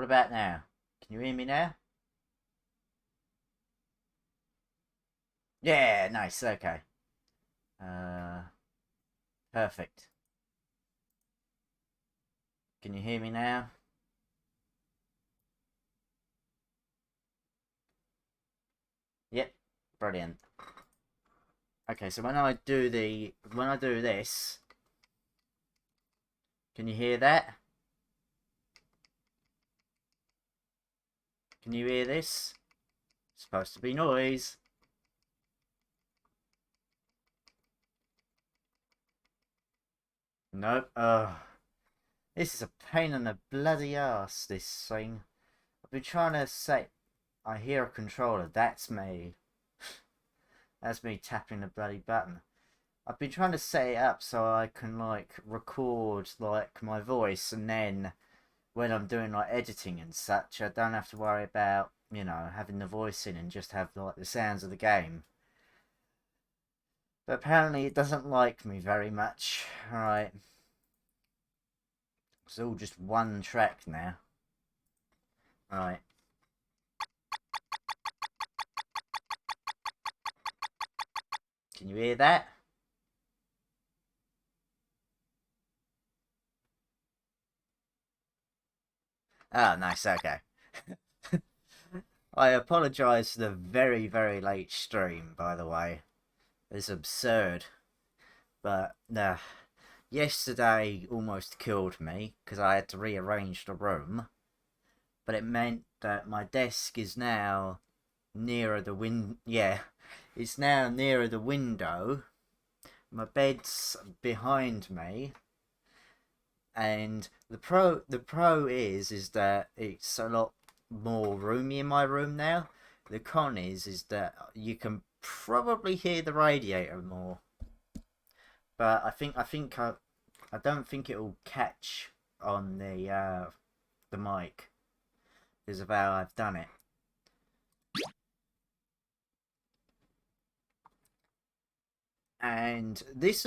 What about now? Can you hear me now? Yeah, nice. Okay. Uh, Perfect. Can you hear me now? Yep. Brilliant. Okay, so when I do this, can you hear that? Can you hear this? It's supposed to be noise. Nope. This is a pain in the bloody ass, this thing. I've been trying to say... I hear a controller. That's me. That's me tapping the bloody button. I've been trying to set it up so I can, like, record, like, my voice, and then when I'm doing, like, editing and such, I don't have to worry about, you know, having the voice in and just have, like, the sounds of the game. But apparently it doesn't like me very much. Alright. It's all just one track now. Alright. Can you hear that? Oh, nice, okay. I apologise for the very, very late stream, by the way. It's absurd. But, yesterday almost killed me, because I had to rearrange the room. But it meant that my desk is now nearer the it's now nearer the window. My bed's behind me. And the pro is that it's a lot more roomy in my room now. The con is that you can probably hear the radiator more, but I don't think it will catch on the mic because of how I've done it. And this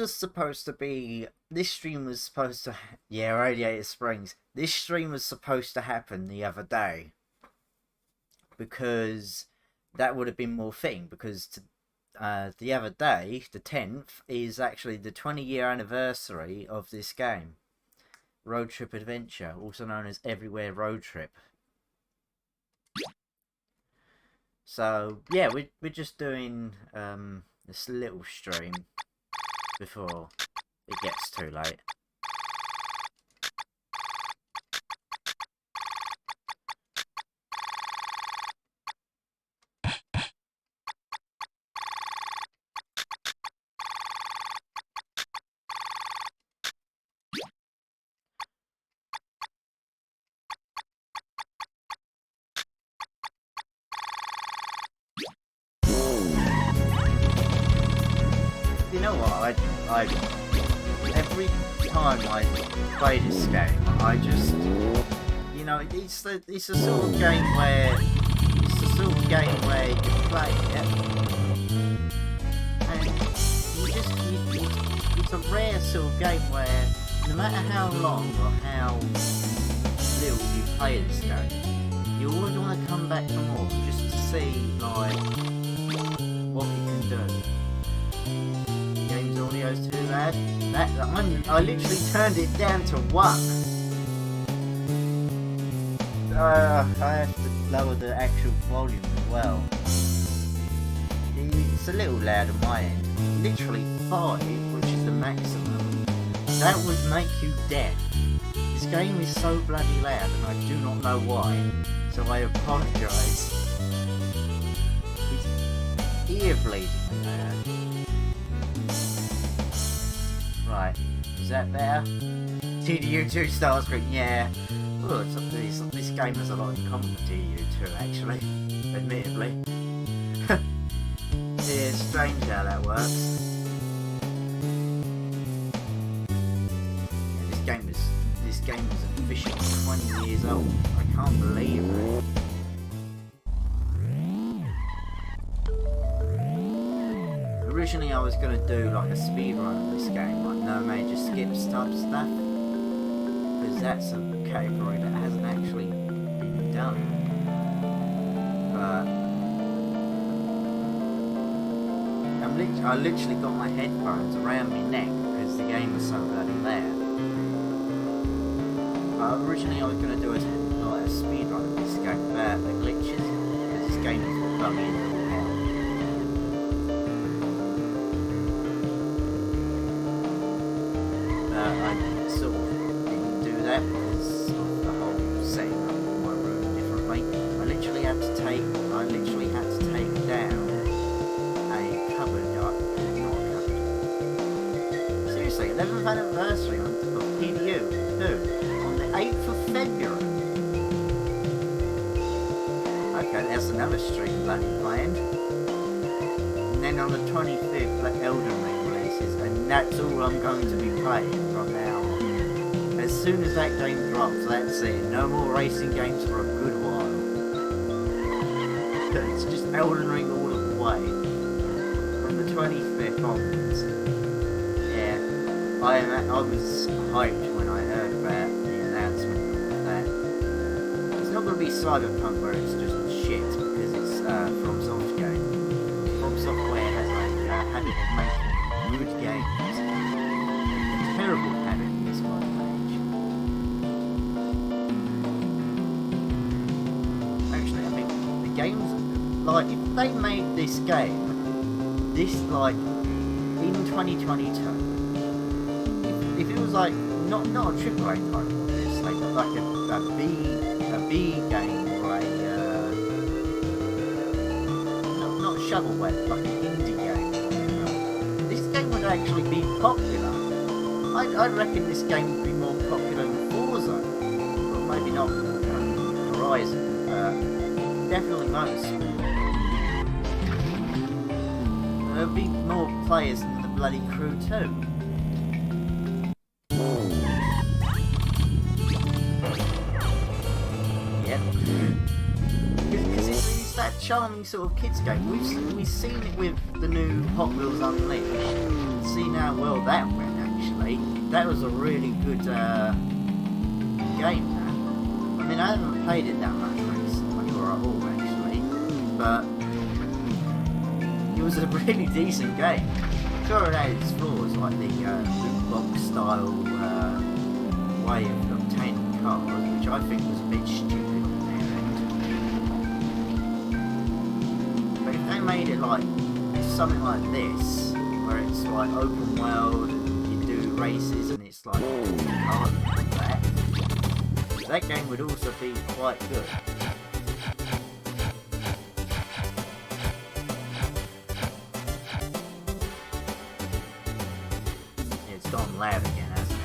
stream was supposed to, yeah, Radiator Springs. This stream was supposed to happen the other day because that would have been more fitting because the other day, the 10th, is actually the 20-year anniversary of this game. Road Trip Adventure, also known as Everywhere Road Trip. So, yeah, we're just doing this little stream before it gets too late. You know what? I every time I play this game, I just, you know, it's a sort of game where you play it, and it's a rare sort of game where no matter how long or how little you play this game, you always want to come back for more just to see like what you can do. Game's audio's too bad. I literally turned it down to 1. I have to lower the actual volume as well. It's a little loud on my end. Literally 5, which is the maximum. That would make you deaf. This game is so bloody loud and I do not know why. So I apologise. It's ear bleeding loud. Right, is that better? TDU2 Starscream, yeah. Oh, this game has a lot in common with TDU2 actually, admittedly. Yeah, it's strange how that works. Yeah, this game is officially 20 years old. I can't believe it. Originally I was going to do like a speedrun of this game, like no major skips type stuff, because that's a category that hasn't actually been know. But I literally got my headphones around my neck because the game was so bloody loud. Originally I was going to do a speedrun of this game without the glitches, because this game is buggy in all hell. I sort of didn't do that because of the whole setting up of my room differently. I literally had to take down a cupboard, not a cupboard. Seriously, 11th anniversary of PDU 2 on the 8th of February. Okay, there's another stream bloody planned. And then on the 25th, Elden Ring releases, and that's all I'm going to be playing from now on. As soon as that game drops, that's it. No more racing games for a good while. It's just Elden Ring all the way. From the 25th onwards. Yeah, I was hyped when I heard about the announcement of that. It's not going to be Cyberpunk where it's just shit, because it's FromSoft game. From Software has a habit of making good games. A terrible habit in this modern age. Actually, I think the games, like, if they made this game, in 2022, if it was like, not a AAA title, it's like a B game, or not shovelware, like an indie game. This game would actually be popular. I reckon this game would be more popular than Forza. Well, maybe not Horizon, definitely Motorsport. There would be more players than the bloody Crew 2. Because it's that charming sort of kids game. We've seen it with the new Hot Wheels Unleashed. Seen how well that went, actually. That was a really good game, man. I mean, I haven't played it that much recently, or at all, actually. But it was a really decent game. Sure, it had its flaws, like the loot box style way of obtaining cars, which I think was a bit stupid. They made it like something like this, where it's like open world, you do races, and it's like hard like that. That game would also be quite good. It's gone loud again, hasn't it?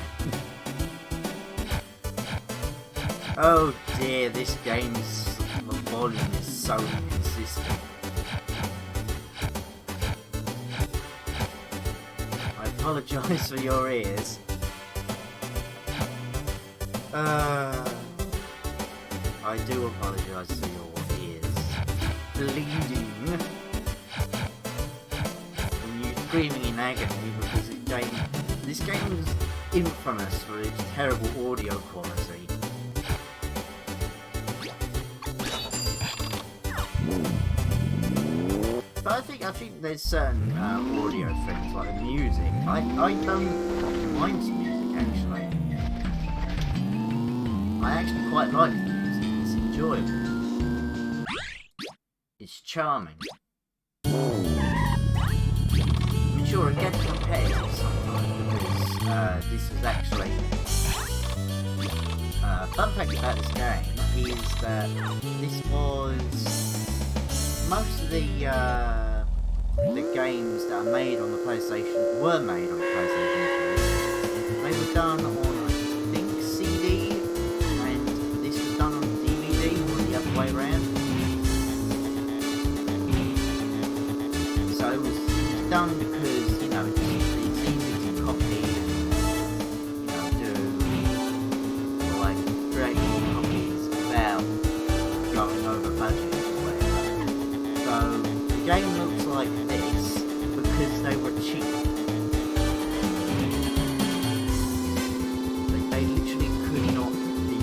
Oh dear, this game's volume is so inconsistent. I apologise for your ears. I do apologise for your ears. Bleeding. And you screaming in agony because this game is infamous for its terrible audio quality. But I think there's certain audio things, like the music. I don't mind the music, actually. I actually quite like the music. It's enjoyable. It's charming. I mean, sure, it gets repetitive sometimes, because this is actually... fun fact about this game is that this was... Most of the games that are made on the PlayStation were made on the PlayStation 2. They were done on, I think, CD, and this was done on DVD, or the other way around. So it was done because, you know, it's easy to copy and, you know, do, or like, create more copies without going over budget. So, the game looks like this because they were cheap. They literally could not be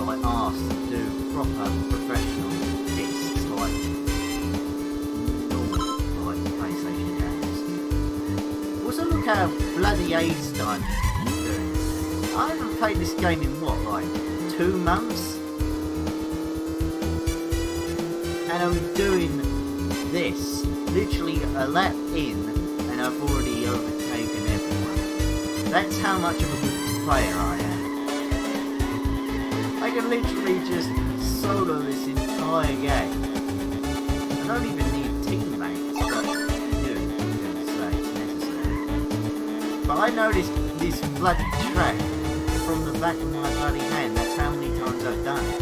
like asked to do proper professional discs like normal like PlayStation games. Also look how bloody Ace Time is doing. I haven't played this game in what, like 2 months? And I'm doing this literally a lap in and I've already overtaken everyone. That's how much of a good player I am. I can literally just solo this entire game. I don't even need teammates, but I do, so it's necessary. But I noticed this bloody track from the back of my bloody hand. That's how many times I've done it.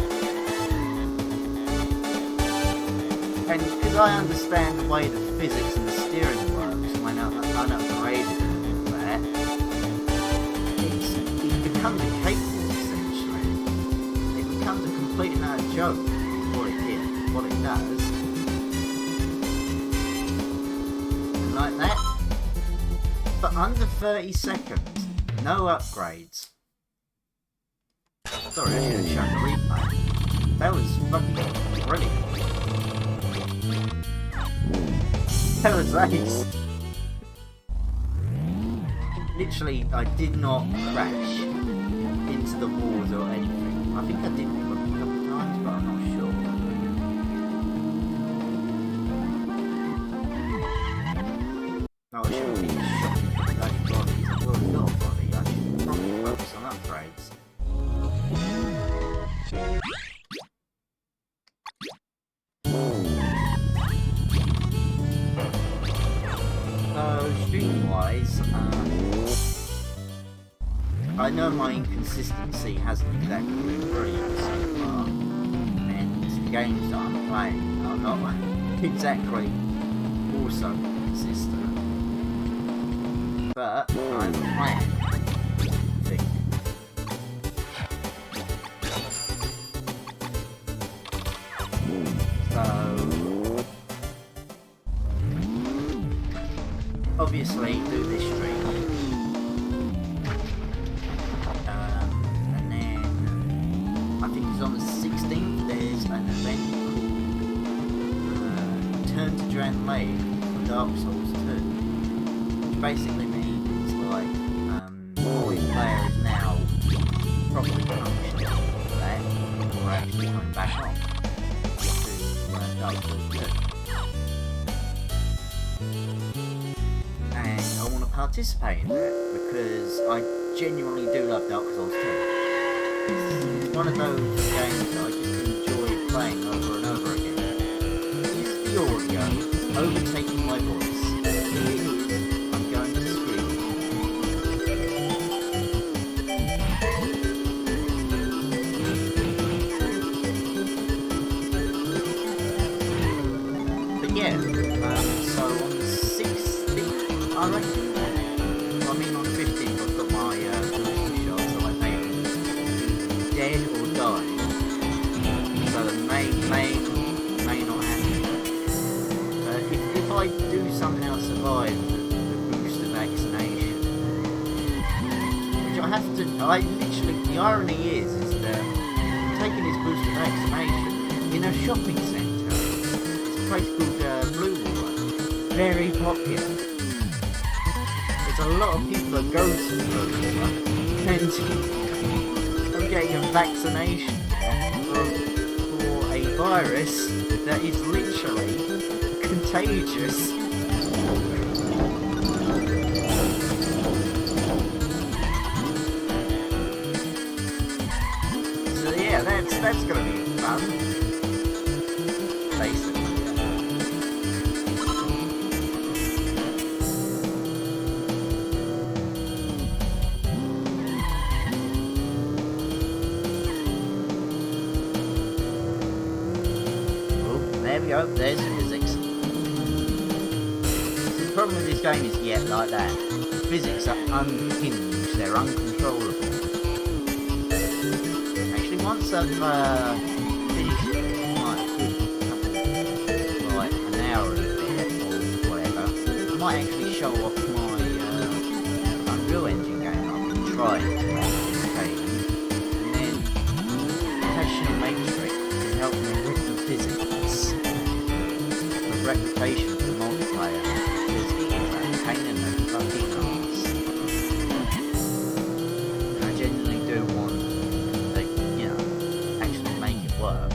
And because I understand the way the physics and the steering works when I'm unupgraded and all that, it becomes a cakewalk essentially. It becomes a complete and utter joke what it does. And like that. For under 30 seconds. No upgrades. Sorry, I should have shown the replay. That was fucking brilliant. That was ace. Literally, I did not crash into the walls or anything. I think I did a couple of times, but I'm not sure. No, I shouldn't be shocked for that body. I've already got a body. I should probably focus on upgrades. Stream-wise, I know my inconsistency hasn't exactly been brilliant so far, and the games that I'm playing are not exactly also consistent, but I'm playing. Obviously do this stream, and then I think it's on the 16th there's an event called Turn to Dran Lake for Dark Souls 2, which basically means like your player is now properly functional for that, or actually coming back on to Dark Souls 2. And I want to participate in that because I genuinely do love Dark Souls 2. It's one of those games that I just enjoy playing over and over again. Is the audio overtaking my voice? I'm going to scream. But yeah, so on the 16th, I reckon, I mean on the 15th I've got my booster shot, so I may be dead or dying, so that may not happen. But if I do somehow survive the booster vaccination, which I have to, I literally, the irony is that I'm taking this booster vaccination in a shopping centre. It's a place called Blue Water, very popular. A lot of people that go to the Blue and I'm getting a vaccination for a virus that is literally contagious. So yeah, that's gonna be fun. Basically. There we go, there's physics. The problem with this game is, yeah, like that. The physics are unhinged, they're uncontrollable. Actually, once I've finished like an hour and a bit, or whatever, I might actually show off my Unreal Engine game I've been trying to make this game. And then Passion Matrix, reputation for multiplayer because it is a pain in the fucking arse. I genuinely do want to, you know, actually make it work.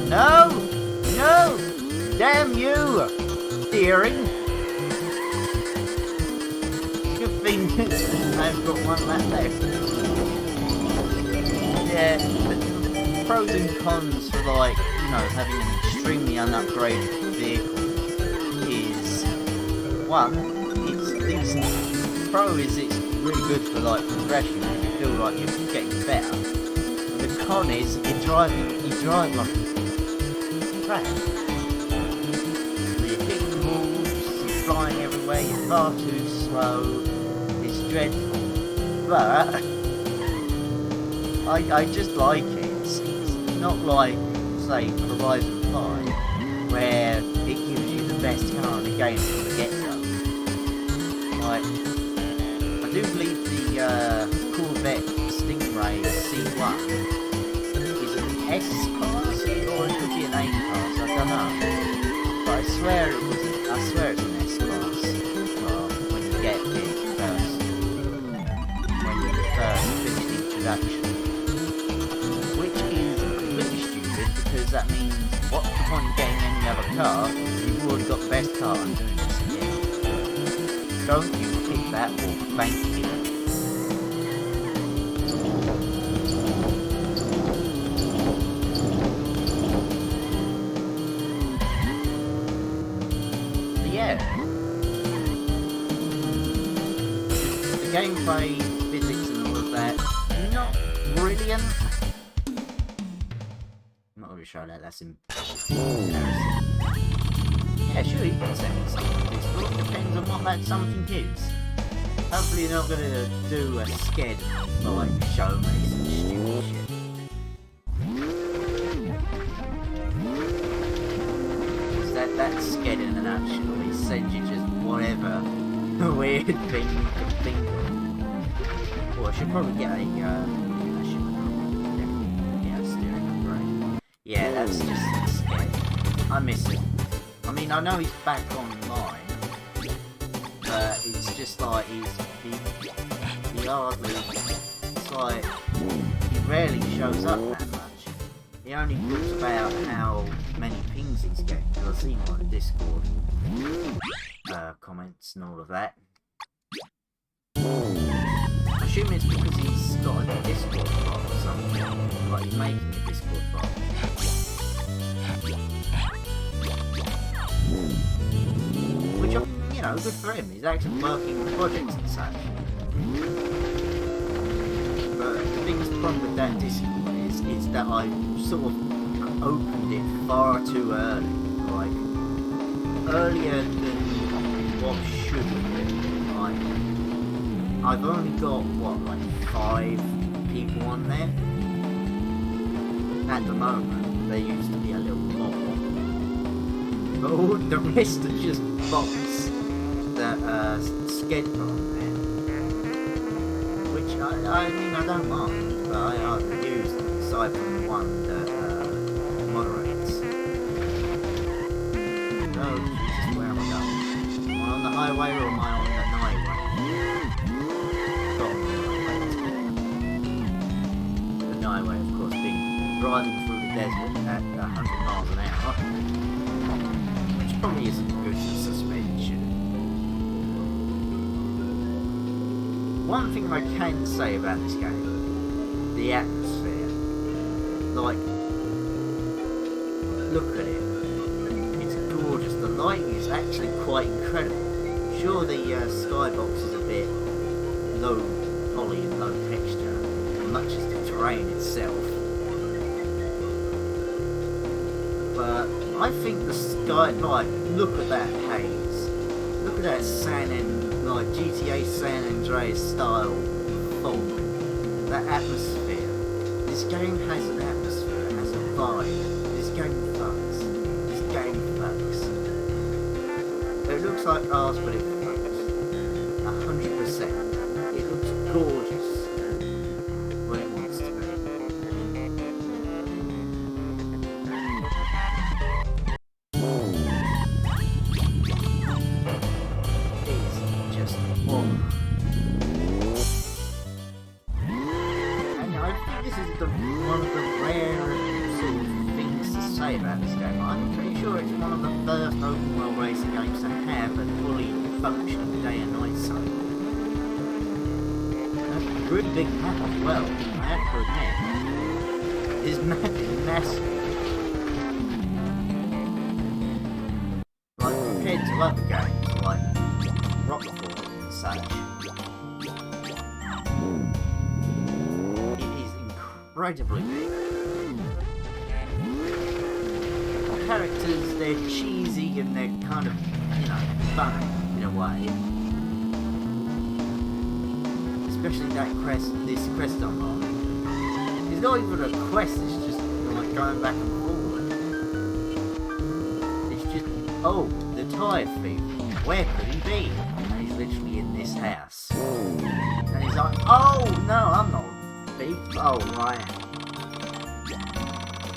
No! No! Damn you! Steering! Good thing I've got one lap left. Yeah, the pros and cons for, like, you know, having an extremely unupgraded vehicle is, one, it's decent. Pro is it's really good for, like, progression, and you feel like you're getting better. The con is you drive like crap. You're hitting walls, you're flying everywhere, you're far too slow, it's dreadful. But I just like it. It's not like, say, Horizon 5, where it gives you the best car in the game from the get-go. Like, I do believe the Corvette Stingray C1 is an S class, or it could be an A class, I don't know. But I swear it's an S class. Well, when you get it first, when you first finish the introduction. Which is completely stupid, because that means, what's the point of getting any other car? You've already got the best car and doing this again. Don't you pick that wall, thank you. The gameplay, physics and all of that, not brilliant. I'm not really sure that's in comparison. Yeah, sure, you can say something. It depends on what that something is. Hopefully you're not going to do a sked, like, show me some stupid shit. That sked in a nutshell, it sends you just whatever weird thing you can think of. Well, I should probably get a, steering upgrade. Yeah, that's just a sked. I miss him. I mean, I know he's back online, but it's just like he hardly, it's like, he rarely shows up that much. He only talks about how many pings he's getting, because I've seen on Discord comments and all of that. I assume it's because he's got a Discord bot or something, like he's making a Discord bot. Which, you know, good for him, he's actually working on projects and such. But the biggest problem with that Discord is that I sort of opened it far too early, like earlier than what should have been. Like, I've only got like 5 people on there at the moment. There used to be a little more, but all the rest are just bots that sked on there, which I mean I don't mind, but I use them aside from the one that moderates. Oh Jesus, where am I going? Am I on the highway or am I on the highway? The highway, of course, being driving through the desert at 100 miles an hour, which probably isn't good suspension. One thing I can say about this game, the atmosphere. Like, look at it. It's gorgeous. The lighting is actually quite incredible. Sure, the skybox is a bit low poly and low texture, as much as the terrain itself. But I think the sky, like, look at that haze. Look at that like GTA San Andreas style fog. That atmosphere. This game has an atmosphere, it has a vibe. This game fucks. This game fucks. It looks like ours, but it fucks. 100%. It looks gorgeous when it wants to be. this is one of the rare sort of things to say about this game. I'm pretty sure it's one of the first open world racing games to have a fully functioning day and night cycle. That's a really big map as well, I have to admit. His map is massive. Like, compared to other games, like Rockfall and such, it is incredibly big. The characters, they're cheesy and they're kind of, you know, funny in a way. Especially this quest I'm on. It's not even a quest, it's just like going back and forward. It's just, oh, the tyre thief, where could he be? And he's literally in this house. And he's like, oh, no, I'm not a thief. Oh, right.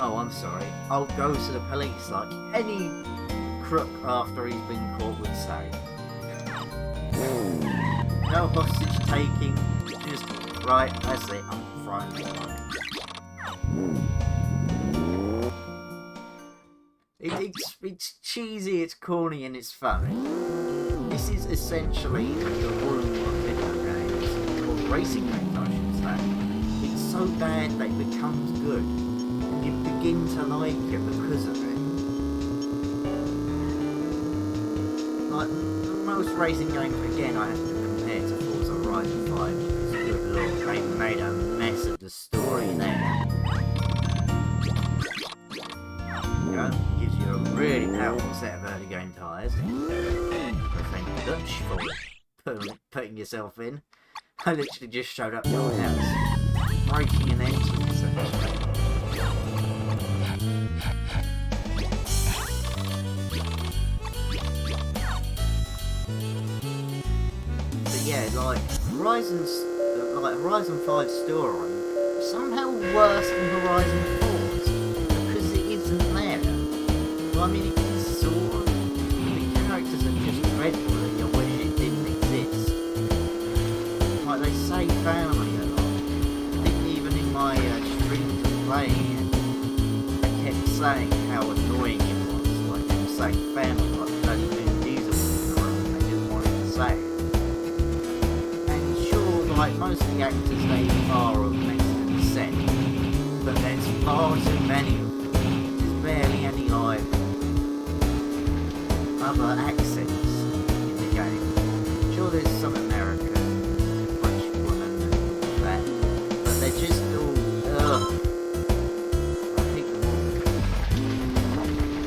Oh, I'm sorry. I'll go to the police like any crook after he's been caught would say. No hostage taking, just, right, that's it, I'm throwing the money. It's cheesy, it's corny, and it's funny. This is essentially the room of video games, or racing games I should say. It's so bad that it becomes good. You begin to like it because of it. Like, most racing games, again, I have to compare to Forza Horizon 5. Good lord, they made a mess of the story there. You know, gives you a really powerful set of early game tyres. Thank Dutch for putting yourself in. I literally just showed up your house, breaking an engine essentially. But yeah, like Horizon 5's story somehow worse than Horizon 4's because it isn't there. Well, I mean, it is sort of. The characters are just dreadful and you wish it didn't exist. Like, they say family a lot. I think even in my streams of playing it, they kept saying how annoying it was. Like, they were saying family, like bloody Vin Diesel was in the room and they didn't want to say it. And sure, like, most of the actors, they are of Mexican descent, but there's far too many of them. There's barely any, like, other accents in the game. Sure, there's some American, French women and that, but they're just all, ugh. I hate them all.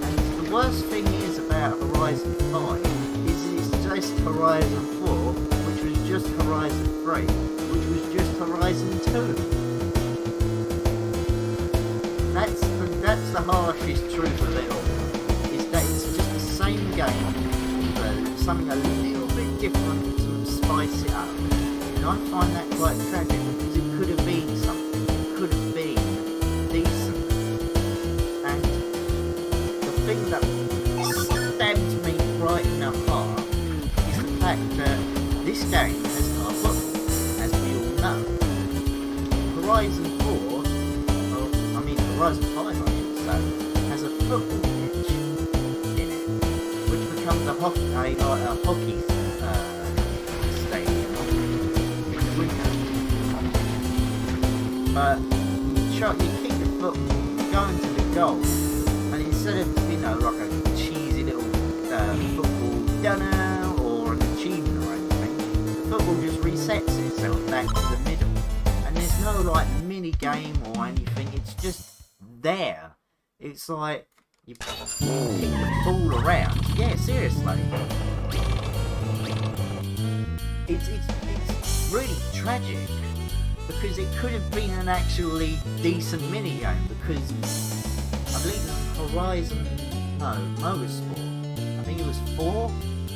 And the worst thing is about Horizon 5 is it's just Horizon 4, which was just Horizon 3, which was just Horizon 2. That's the harshest truth of it all. Is that it's just the same game, but something a little bit different to spice it up. And I find that quite tragic because it could have been something. It could have been decent. And the thing that stabbed me right in the heart is the fact that this game has got a football, as we all know. Horizon 4, Horizon 5 I should say, has a football pitch in it, which becomes a hockey stadium in the winter. But you kick the football, you go into the goal, and instead of, you know, like a cheesy little football dunno or an achievement or anything, the football just resets itself back to the middle. And there's no, like, mini game or anything, it's just there. It's like you kick the ball around. Yeah, seriously. It's really tragic because it could have been an actually decent mini game because I believe Horizon Motorsport. I think it was 4.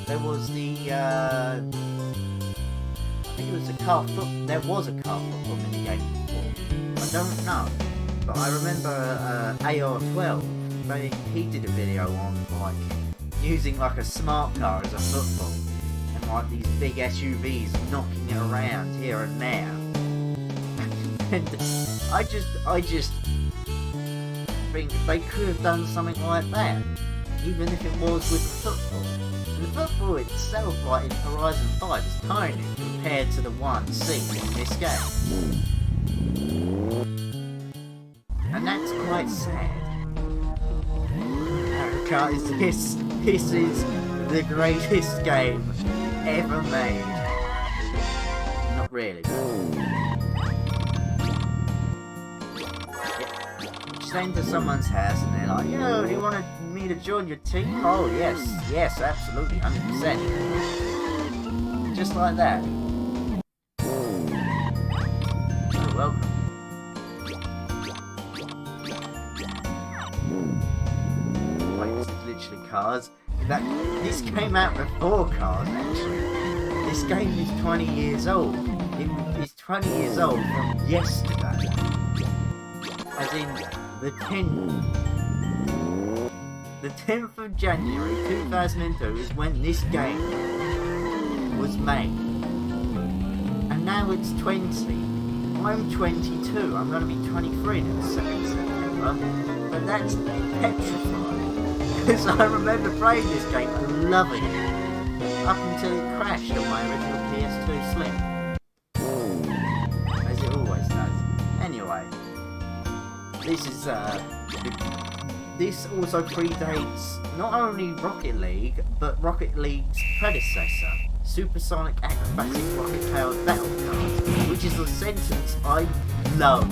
There was the I think it was a car football. There was a car football mini game before. I don't know. But I remember AR12, he did a video on like using like a smart car as a football and like these big SUVs knocking it around here and there. And I I just think they could have done something like that, even if it was with football. And the football itself, like in Horizon 5, is tiny compared to the one seen in this game. And that's quite sad. Because this is the greatest game ever made. Not really, but... Just enter someone's house and they're like, yo, do you want me to join your team? Oh, yes, absolutely, 100%. Just like that. Oh, welcome. Literally Cars. This came out before Cars, actually. This game is 20 years old. It is 20 years old from yesterday. As in the 10th of January 2002 is when this game was made. And now it's 20. I'm 22. I'm going to be 23 in the 2nd of September. But that's petrifying. Because I remember playing this game and loving it, up until it crashed on my original PS2 Slim. As it always does. Anyway, this also predates not only Rocket League, but Rocket League's predecessor, Supersonic Acrobatic Rocket-Powered Battle Cars, which is a sentence I love.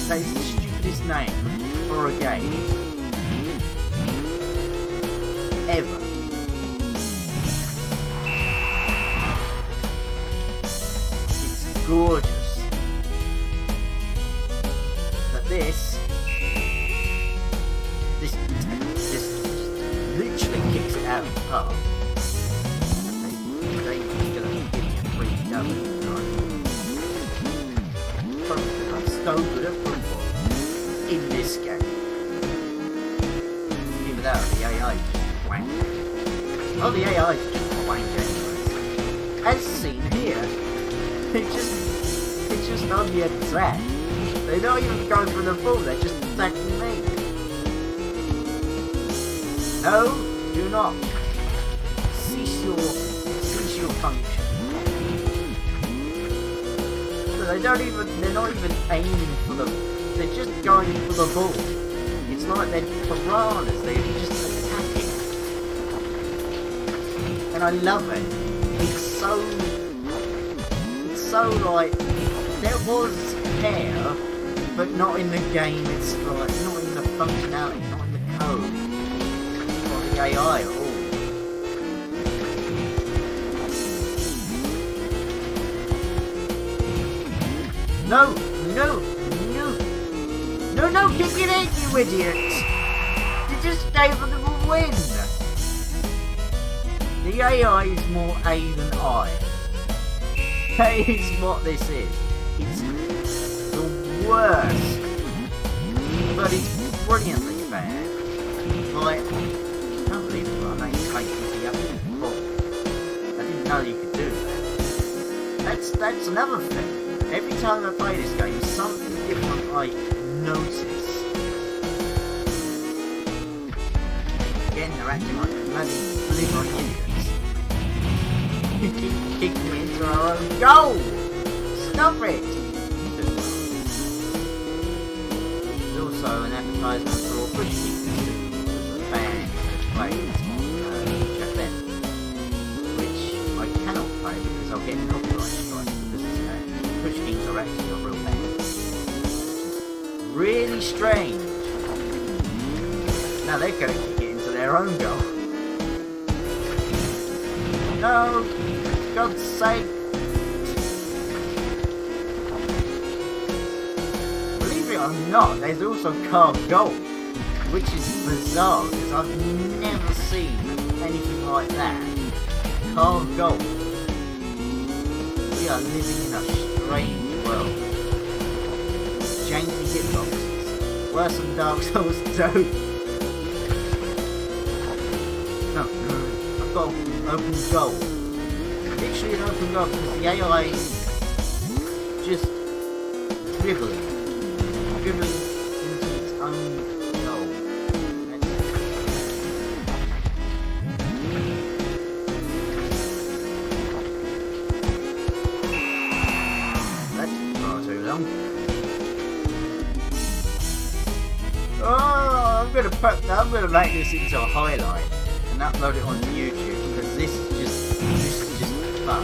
That is the stupidest name for a game ever. It's gorgeous. But this literally kicks it out of the park. They're gonna give me a free double. I'm so good at football in this game. Even though the AI is just wank. Oh, the AI is just wank anyway. As seen here, it's just on the attack. They're not even going for the ball, they're just attacking me. No, do not. Cease your function. They're not even aiming for the... They're just going for the ball. It's like they're piranhas, they're just attacking. And I love it. It's so like... There was hair, but not in the game, it's like, not in the functionality, not in the code. Not the AI at all. No! No, kick it in, you idiot! You just gave them a win! The AI is more A than I. That is what this is. It's the worst. But it's brilliantly bad. Like, I can't believe it, I made it take the other ball. I didn't know you could do that. That's another thing. Every time I play this game, something different I notice. Again, they're acting like bloody delivering idiots. You keep kicking me into our own goal! Stop it! There's also an advertisement for Push Kings 2, which was a band that plays on Japan, which I cannot play because I'll get copyright strike because Push Kings are actually a real band. Really strange. Now they're going to kick it into their own goal. No! For God's sake! Believe it or not, there's also car goal, which is bizarre because I've never seen anything like that. Car goal. We are living in a strange world. Janky hitboxes. Worse than Dark Souls 2. No, I've got an open goal. Literally an open goal because the AI just driven into its own goal. That's far too long. Oh, I'm gonna make this into a highlight and upload it onto YouTube because this is just fun.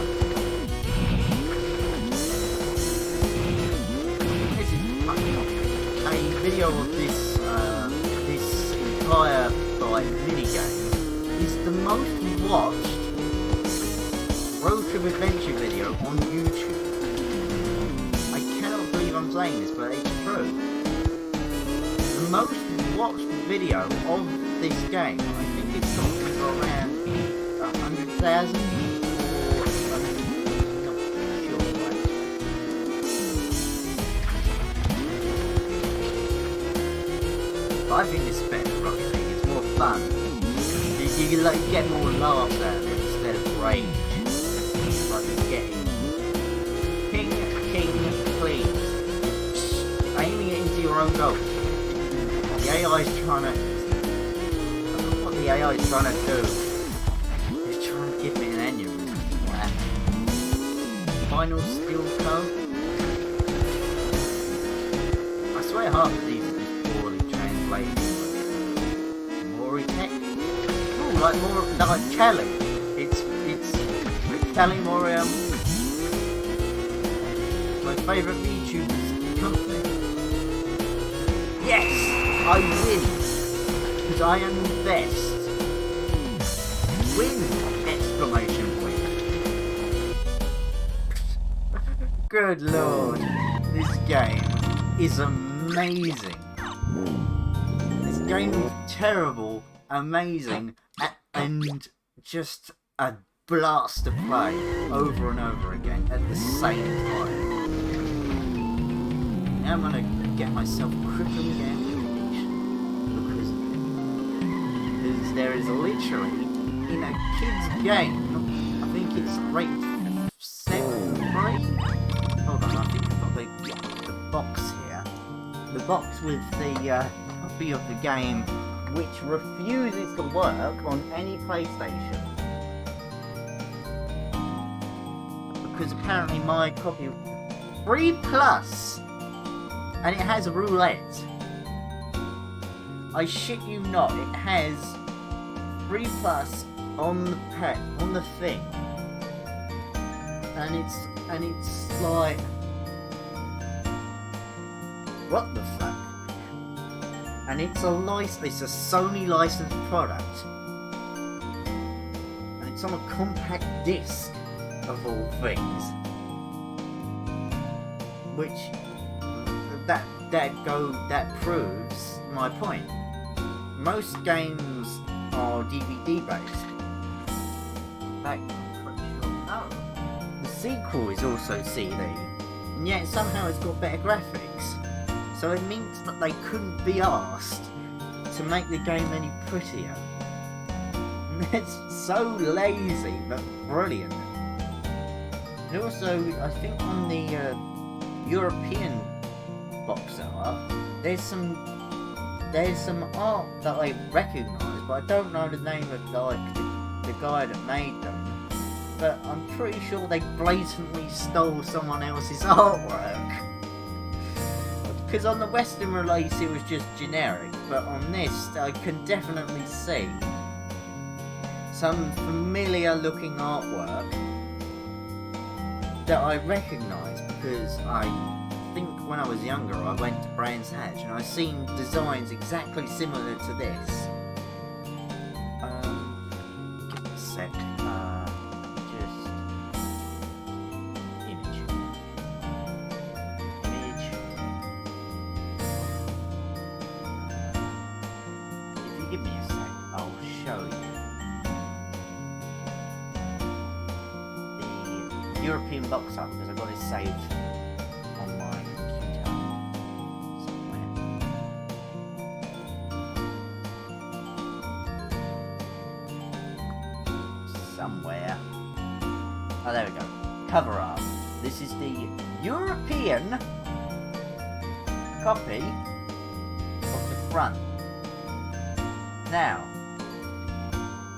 This is a video of this entire minigame is the most watched Road Trip Adventure video on YouTube. I cannot believe I'm saying this, but it's true. The most watched video of this game, I think it's something around 100,000 or I'm not sure. But I think it's better, Rocket League. It's more fun. You like get more laughs out of it instead of rage. Like you're getting king, please. Aiming it into your own goal. The AI's trying to... I don't know what the AI's trying to do. It's trying to give me an aneurysm. Wow. Final skill code. I swear half of these are just poorly translated. Moritech? Oh, like more like Kelly. It's Kelly Morium. My favourite YouTuber's company. Yes! I win! Because I am the best. Win! Exclamation point. Good lord. This game is amazing. This game is terrible, amazing, and just a blast to play over and over again at the same time. Now I'm gonna get myself crippling damage because there is literally in a kid's game, I think it's rated 7, right? Hold on, I think I've got the box here. The box with the copy of the game which refuses to work on any PlayStation. Because apparently my copy 3+, and it has a roulette. I shit you not, it has 3+ on the pack, on the thing, and it's like, what the fuck? And it's a Sony licensed product, and it's on a compact disc of all things, which that proves my point. Most games are DVD based. In fact, I'm pretty sure no. The sequel is also CD, and yet somehow it's got better graphics. So it means that they couldn't be asked to make the game any prettier. It's so lazy, but brilliant. And also, I think on the European box art, there's some art that I recognise, but I don't know the name of the guy that made them. But I'm pretty sure they blatantly stole someone else's artwork. Because on the Western release it was just generic, but on this I can definitely see some familiar looking artwork that I recognise, because I think when I was younger I went to Brands Hatch and I've seen designs exactly similar to this. Give me a sec. Just image. If you give me a sec, I'll show you the European box art, because I've got it saved on my computer somewhere. Oh, there we go. Cover art. This is the European copy of the front. Now,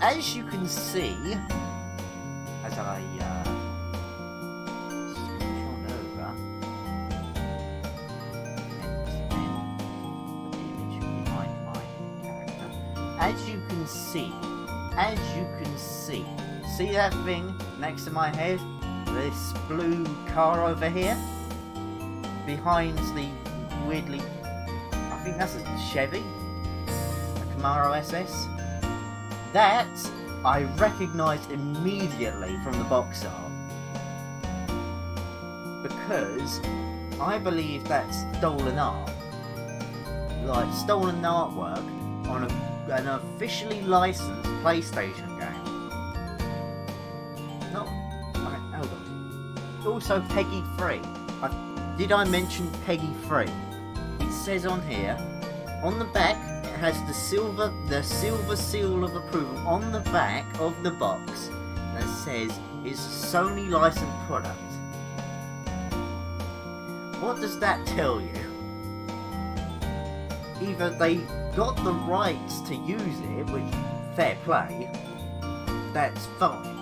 as you can see, as I switch on over and put the image behind my character, as you can see, see that thing next to my head? This blue car over here? Behind the weirdly, I think that's a Chevy? A Camaro SS? That I recognised immediately from the box art. Because I believe that's stolen art. Like, stolen artwork on an officially licensed PlayStation game. Not, hold on. Also Peggy 3. Did I mention Peggy 3? It says on here, on the back, it has the silver seal of approval on the back of the box that says it's a Sony licensed product. What does that tell you? Either they got the rights to use it, which, fair play, that's fine.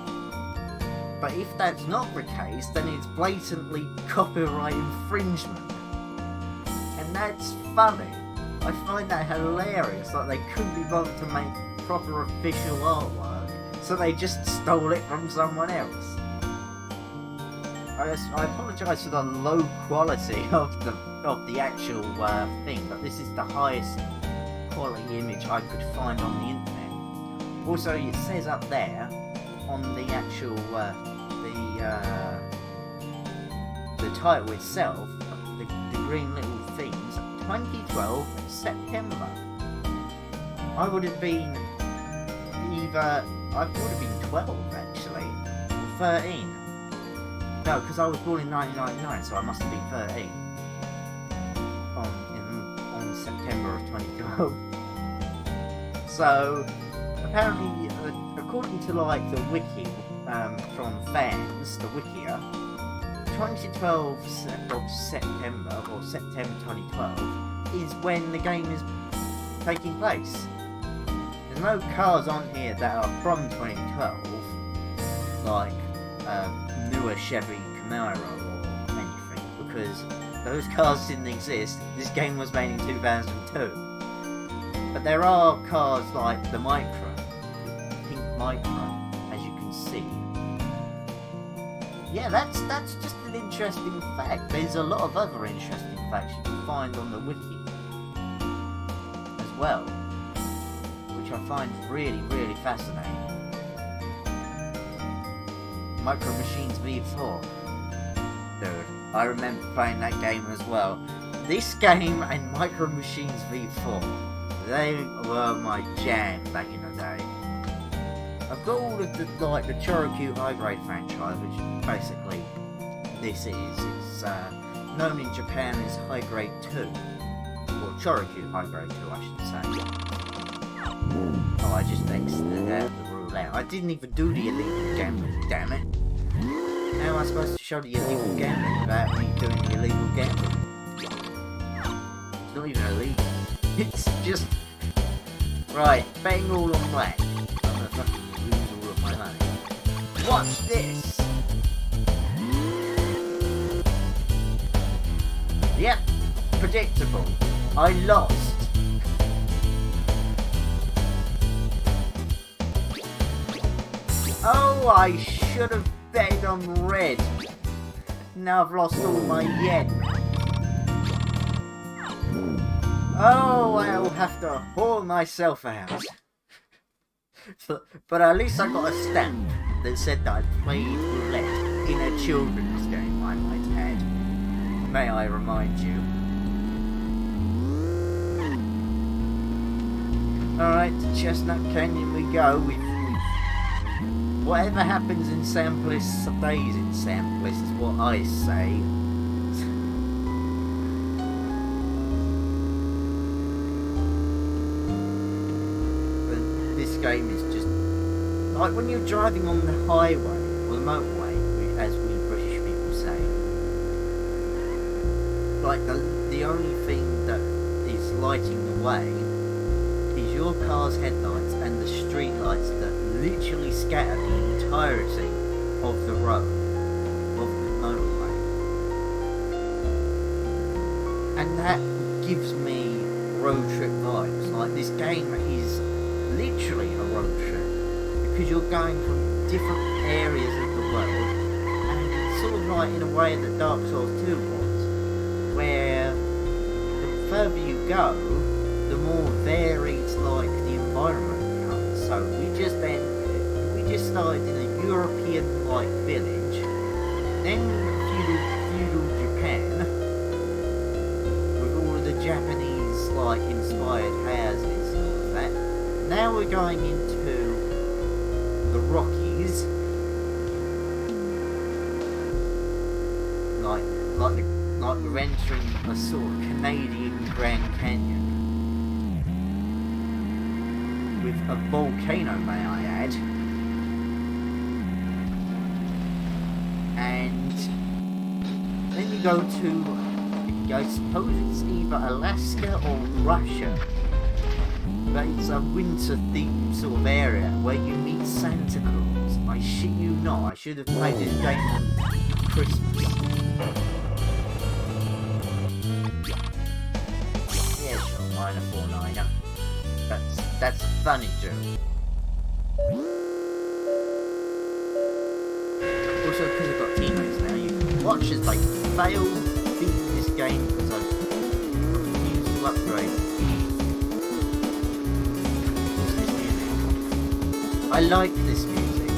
But if that's not the case, then it's blatantly copyright infringement. And that's funny. I find that hilarious, like they couldn't be bothered to make proper official artwork, so they just stole it from someone else. I apologise for the low quality of the actual thing, but this is the highest quality image I could find on the internet. Also, it says up there on the actual the title itself, the green little themes, 2012 September. I would have been 12 actually, or 13. No, because I was born in 1999, so I must have been 13 on September of 2012. So apparently, according to like the wiki from fans, the Wikia, 2012 September or September 2012 is when the game is taking place. There's no cars on here that are from 2012, like newer Chevy Camaro or anything, because those cars didn't exist. This game was made in 2002. But there are cars like the Micra, the pink Micra, as you can see. Yeah, that's just an interesting fact. There's a lot of other interesting facts you can find on the wiki as well, which I find really, really fascinating. Micro Machines V4. Dude, I remember playing that game as well. This game and Micro Machines V4, they were my jam back in the day. I've got all of the Chorokyu High Grade franchise, which basically this is. It's known in Japan as High Grade 2. Or Chorokyu High Grade 2, I should say. Oh, I just exited out the roulette. I didn't even do the illegal gambling, damn it. How am I supposed to show the illegal gambling without me doing the illegal gambling? It's not even illegal. It's just... Right, betting all on black. I'm gonna fucking lose all of my money. Watch this! Yep, predictable. I lost. Oh, I should have betted on red. Now I've lost all my yen. Oh, I'll have to haul myself out. But at least I got a stamp that said that I played roulette in a children's game, I might add. May I remind you. Alright, to Chestnut Canyon we go. Whatever happens in Sampliss stays in Sampliss is what I say. But this game is just... like when you're driving on the highway, or the motorway, as we British people say, like the only thing that is lighting the way is your car's headlights and the street lights that literally scatter the entirety of the road, of the motorway. And that gives me road trip vibes. Like, this game is literally a road trip, because you're going from different areas of the world, and it's sort of like in a way that Dark Souls 2 was, where the further you go, the more varied like the environment becomes. So we just started in a European like village, then feudal Japan with all of the Japanese like inspired houses and all of that. Now we're going into the Rockies, like we're entering a sort of Canadian Grand Canyon with a volcano, may I add. And then you go to, I suppose it's either Alaska or Russia, but it's a winter themed sort of area where you meet Santa Claus. I shit you not, I should have played this game on Christmas. Yeah, sure, minor 4-9er. That's a funny joke. Also, because I've got teammates now, you can watch as they fail beating this game because I've refused to upgrade. I like this music.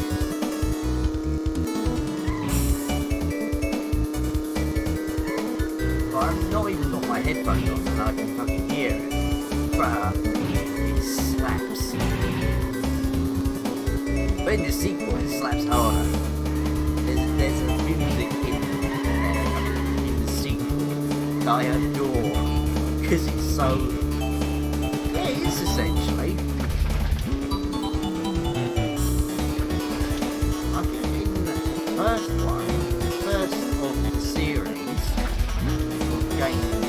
But I've not even got my headphones on and I can fucking hear it. But it slaps. But in the sequel, it slaps harder. There's a music in the sequel that I adore because it's so. Yeah, it is essentially. I think in the first of the series of games in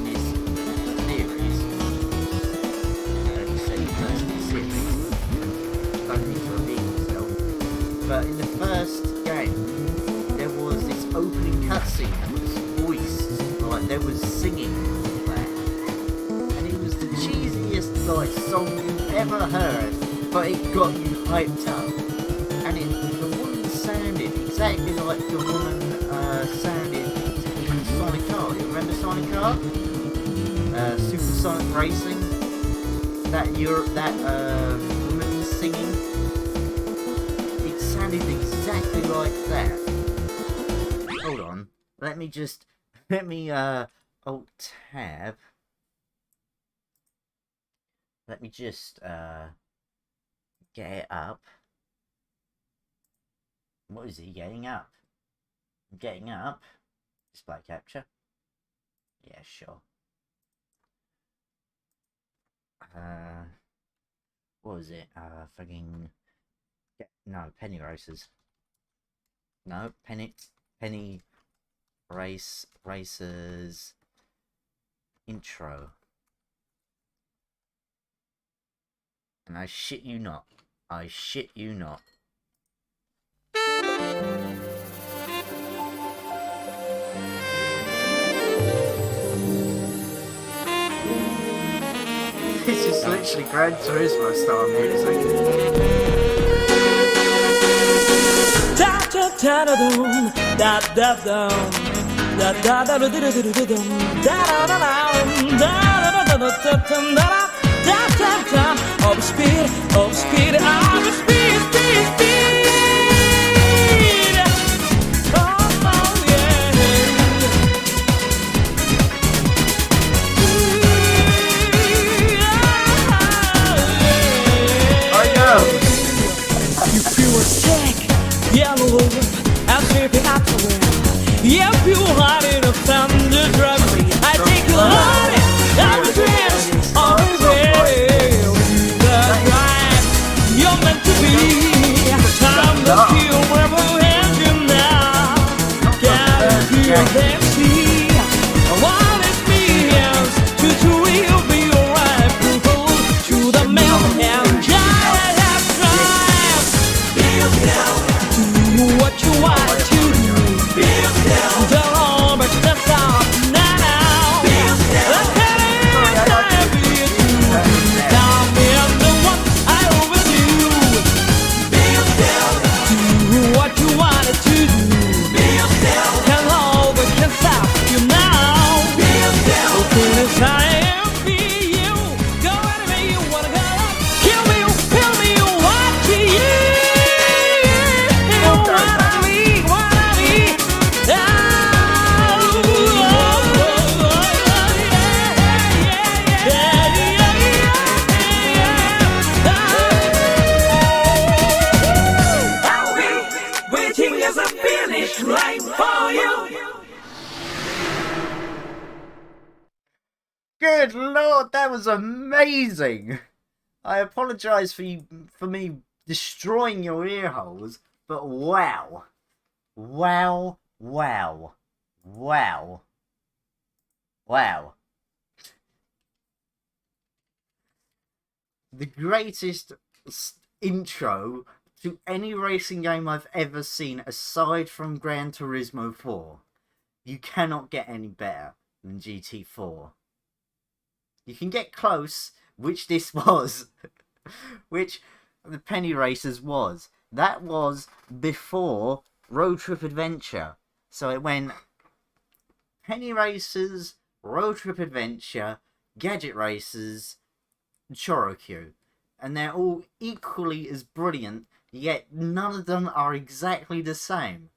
this series, you said first in the series, don't need to repeat myself, but in the first game, there was this opening cutscene that was voiced, like there was singing and all that, and it was the cheesiest like song you've ever heard, but it got you hyped up, and the woman sounded exactly like the woman sounded in Sonic R. You remember Sonic R? Supersonic Racing. That woman singing. It sounded exactly like that. Hold on. Let me Alt Tab. Let me just get it up. What is he getting up? Getting up. Display capture. Yeah, sure. What was it? Fucking. No, Penny Racers. No, Penny Racers intro. And I shit you not. I shit you not. This is literally Gran Turismo style music. Da da da da dum, da da dum, da da da da da da da dum, da da da da da da da da da da. Of speed, of speed, of speed, speed, speed. Oh yeah. I know. You feel sick, yellow, and sleepy afterward. Yeah, you hide in a thunder drug. I take you hard, I was dressed on the way. You're meant to be. Time to feel rebel engine now. Gotta feel them see. Good lord, that was amazing! I apologise for me destroying your ear holes, but wow. Wow, wow, wow, wow. The greatest intro to any racing game I've ever seen aside from Gran Turismo 4. You cannot get any better than GT4. You can get close, which this was, which the Penny Racers was. That was before Road Trip Adventure. So it went Penny Racers, Road Trip Adventure, Gadget Racers, Chorokyu. And they're all equally as brilliant, yet none of them are exactly the same.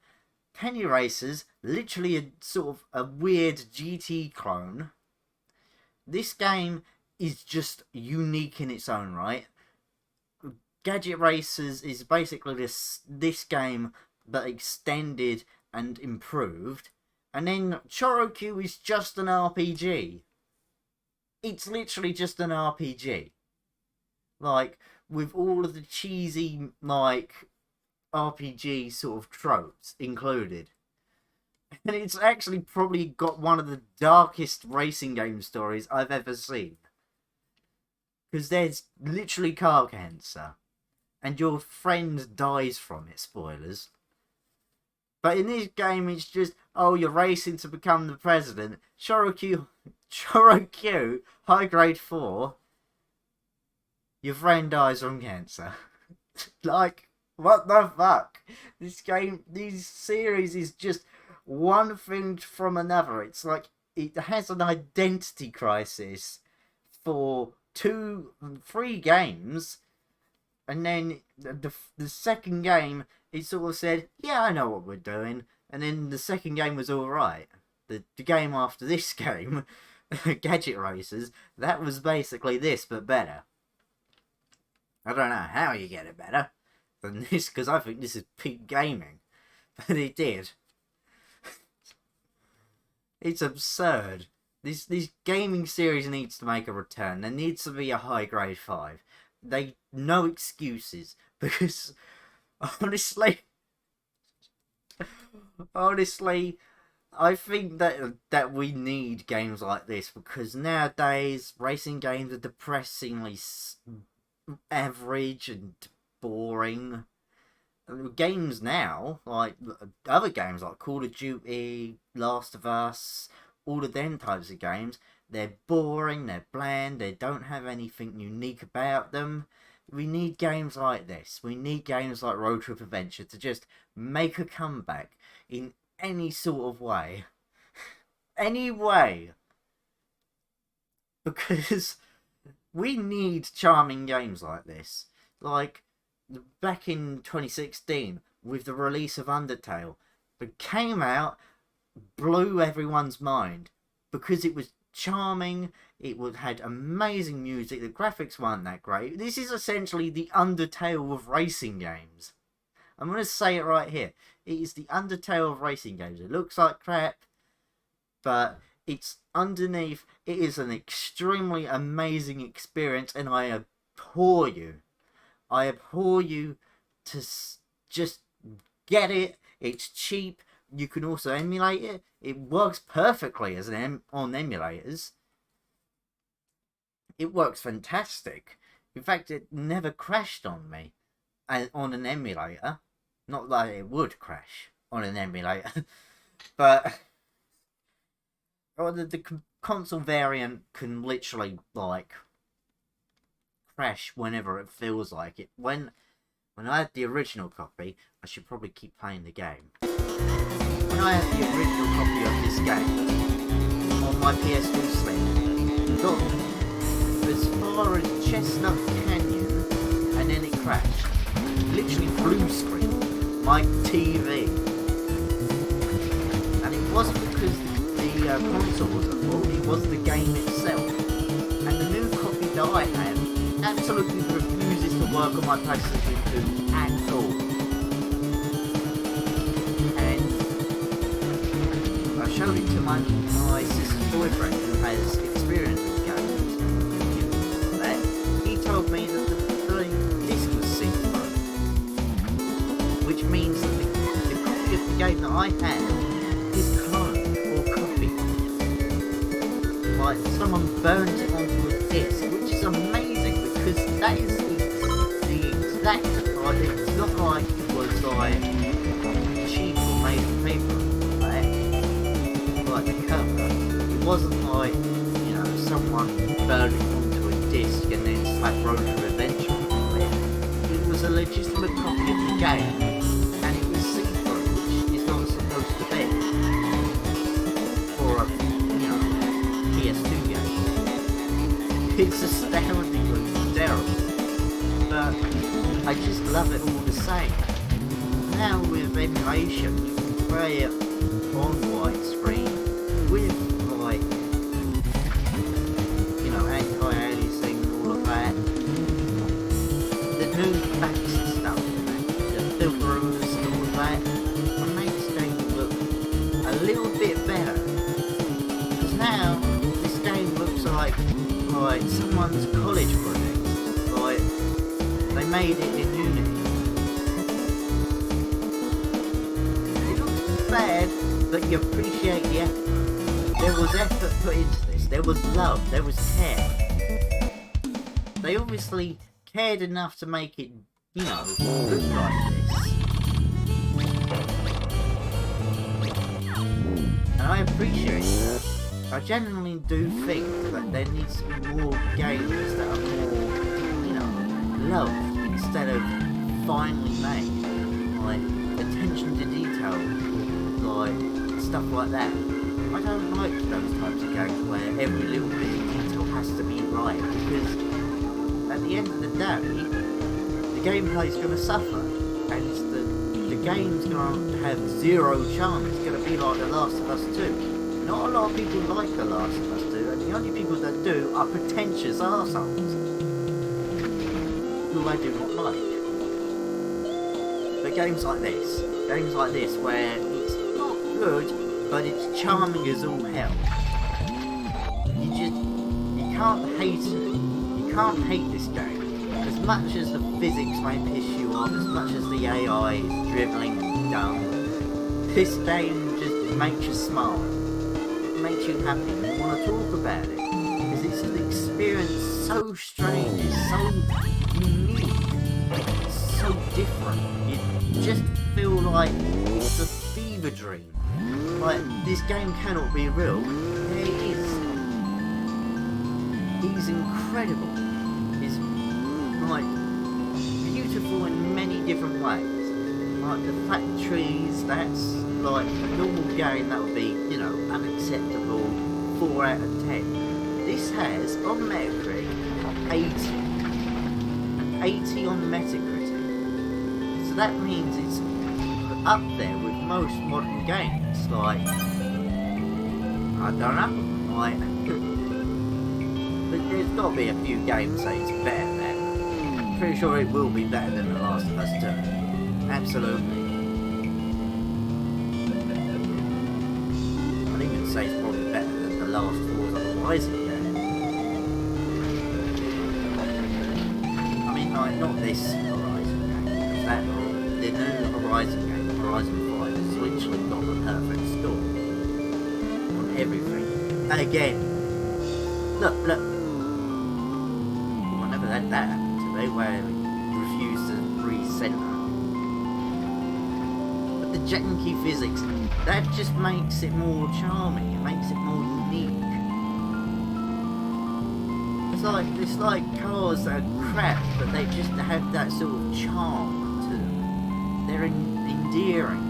Penny Racers, literally a sort of a weird GT clone. This game is just unique in its own right. Gadget Racers is basically this game, but extended and improved. And then Chorokyu is just an RPG. It's literally just an RPG. Like, with all of the cheesy, like, RPG sort of tropes included. And it's actually probably got one of the darkest racing game stories I've ever seen. Because there's literally car cancer. And your friend dies from it, spoilers. But in this game, it's just, oh, you're racing to become the president. Chorokyu, high grade 4. Your friend dies from cancer. Like, what the fuck? This series is just one thing from another. It's like, it has an identity crisis for 3 games. And then the second game, it sort of said, yeah, I know what we're doing. And then the second game was alright. The game after this game, Gadget Racers, that was basically this, but better. I don't know how you get it better than this, because I think this is peak gaming. But it did. It's absurd. This gaming series needs to make a return. There needs to be a high grade 5. No excuses, because honestly, I think that we need games like this, because nowadays racing games are depressingly average and boring. Games now, like other games like Call of Duty, Last of Us, all of them types of games, they're boring, they're bland, they don't have anything unique about them. We need games like this. We need games like Road Trip Adventure to just make a comeback in any sort of way. Any way. Because we need charming games like this. Like, back in 2016, with the release of Undertale, it came out, blew everyone's mind, because it was charming, it had amazing music, the graphics weren't that great. This is essentially the Undertale of racing games. I'm going to say it right here. It is the Undertale of racing games. It looks like crap, but it's underneath. It is an extremely amazing experience, and I abhor you. I abhor you to just get it. It's cheap. You can also emulate it. It works perfectly as on emulators. It works fantastic. In fact, it never crashed on me on an emulator. Not that it would crash on an emulator, but the console variant can literally, like, crash whenever it feels like it. When I had the original copy, I should probably keep playing the game. When I had the original copy of this game on my PS2 Slim, got as far as Chestnut Canyon, and then it crashed. Literally blue screen my TV, and it wasn't because the console was at fault. It was the game itself. And the new copy that I have absolutely refuses to work on my PlayStation 2 at all. I showed it to my sister's boyfriend, who has experience with game that I have is cloned or copied. Like, someone burnt it onto a disc, which is amazing because that is the exact, like, it's not like it was like cheap or made of paper, like the cover. It wasn't like, you know, someone burned it onto a disc and then slapped Rotary Adventure on it. It was a legitimate copy of the game, and it was see-through, which is not supposed to be for a, you know, PS2 game. It's astoundingly terrible, but I just love it all the same. Now with emulation, you can play it on widescreen with, like, you know, anti-aliasing and all of that. The new facts and stuff, the filters and all of that, and makes this game look a little bit better. Because now, this game looks like someone's college project. Like, they made it in Unity. It looks bad, but you appreciate the effort. There was effort put into this. There was love. There was care. They obviously cared enough to make it, you know, look like this. And I appreciate that. I genuinely do think that there needs to be more games that are more, you know, loved instead of finely made. Like, attention to detail, like, stuff like that. I don't like those types of games where every little bit of detail has to be right, because at the end of the day, the gameplay's going to suffer, and the game's going to have zero charm. It's going to be like The Last of Us 2. Not a lot of people like The Last of Us 2, and the only people that do are pretentious arseholes, who I do not like. But games like this where it's not good, but it's charming as all hell. You can't hate it. You can't hate this game. As much as the physics may piss you off, as much as the AI is dribbling and dumb, this game just makes you smile. It makes you happy and you want to talk about it. Because it's an experience so strange, it's so unique, it's so different. You just feel like it's a fever dream. Like, this game cannot be real. Yeah, it is. He's incredible. He's, like, beautiful in many different ways. Like, the factories, that's, like, a normal game that would be, you know, unacceptable, 4 out of 10. This has, on Metacritic, 80. An 80 on Metacritic. So that means it's up there with most modern games, like, I don't know, like, but there's got to be a few games that it's better than. I'm pretty sure it will be better than The Last of Us 2. Absolutely. I'd even say it's probably better than the last Forza Horizon game. I mean, like, not this Horizon game, because that, the new Horizon game, Horizon 5, has literally got the perfect score on everything. And again, look, well, I never had that happen today, where it refused to re-center. But the janky physics, that just makes it more charming, it makes it more unique. It's like cars that are crap, but they just have that sort of charm to them. They're endearing.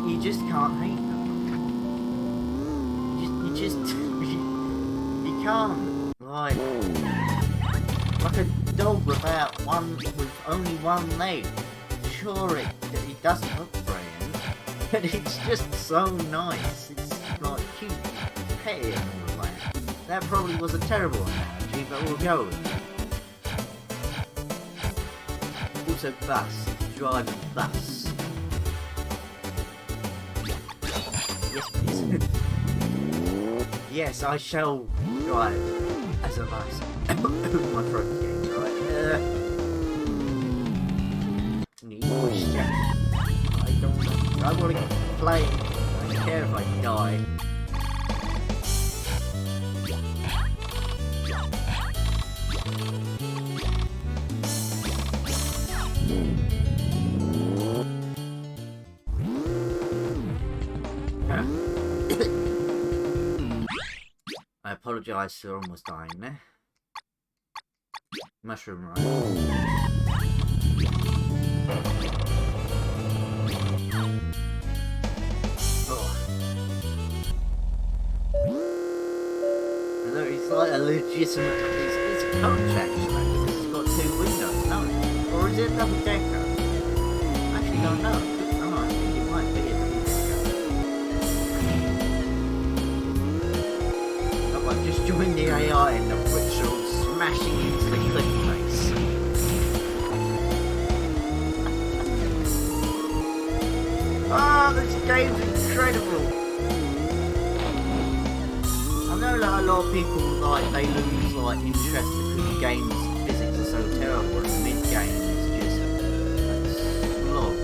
You just can't hate them. You can't. Like a dog with only one leg. Sure, it doesn't look brilliant, but it's just so nice. It's like cute, petty and all of that. That probably was a terrible analogy, but we'll go with it. Also, bus. Drive a bus. Yes, please. Yes, I shall drive as a bus. My throat's getting right. Need moisture. I don't know. I want to play. I don't care if I die. I apologise for almost dying there. Mushroom right. Oh. Look, it's like a legitimate. It's a coach actually, because it's got 2 windows, no? Or is it a double decker? I actually don't know. No, I think it might be a double decker. Oh, I've just joined the AI and the bricks are all smashing into the cliff face. Oh, this game's incredible! I know that a lot of people, like, they lose, like, interest because the game's physics are so terrible and the mid-game is just a slog.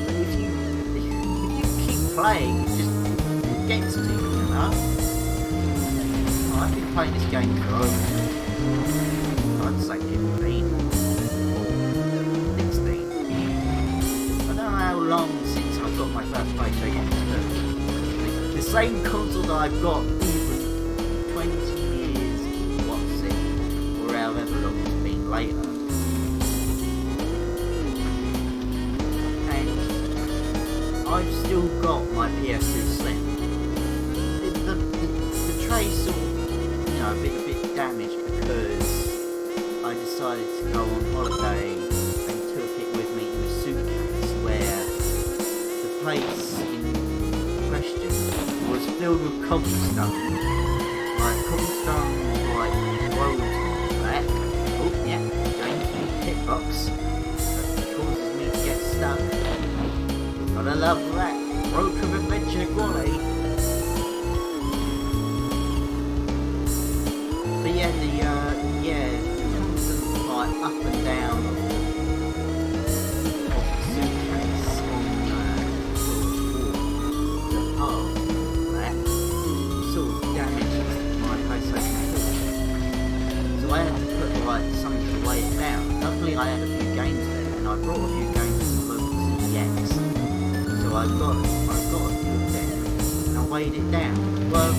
But if you keep playing, it gets to you, you know? Oh, I've been playing this game for I'd say 15 or 16. I don't know how long since I've got my first PlayStation 2. The same console that I've got even 20 years, what's it, or however long it's been later. And I've still got my PS2 Slim. The trace sort of, you know, a bit damaged because I decided to go on holiday and took it with me in a suitcase where the place in question was filled with cobblestone. Like cobblestone, like roads and all that. Oh yeah, going to the hitbox. That causes me to get stuck. Gotta love that. Road trip adventure quality. But yeah, the constant like up and down of the suitcase on the path that sort of damaged my PlayStation 2. So I had to put like something to weigh it down. Luckily I had a few games there and I brought a few games from local CDX. So I got a few of them and I weighed it down. Well,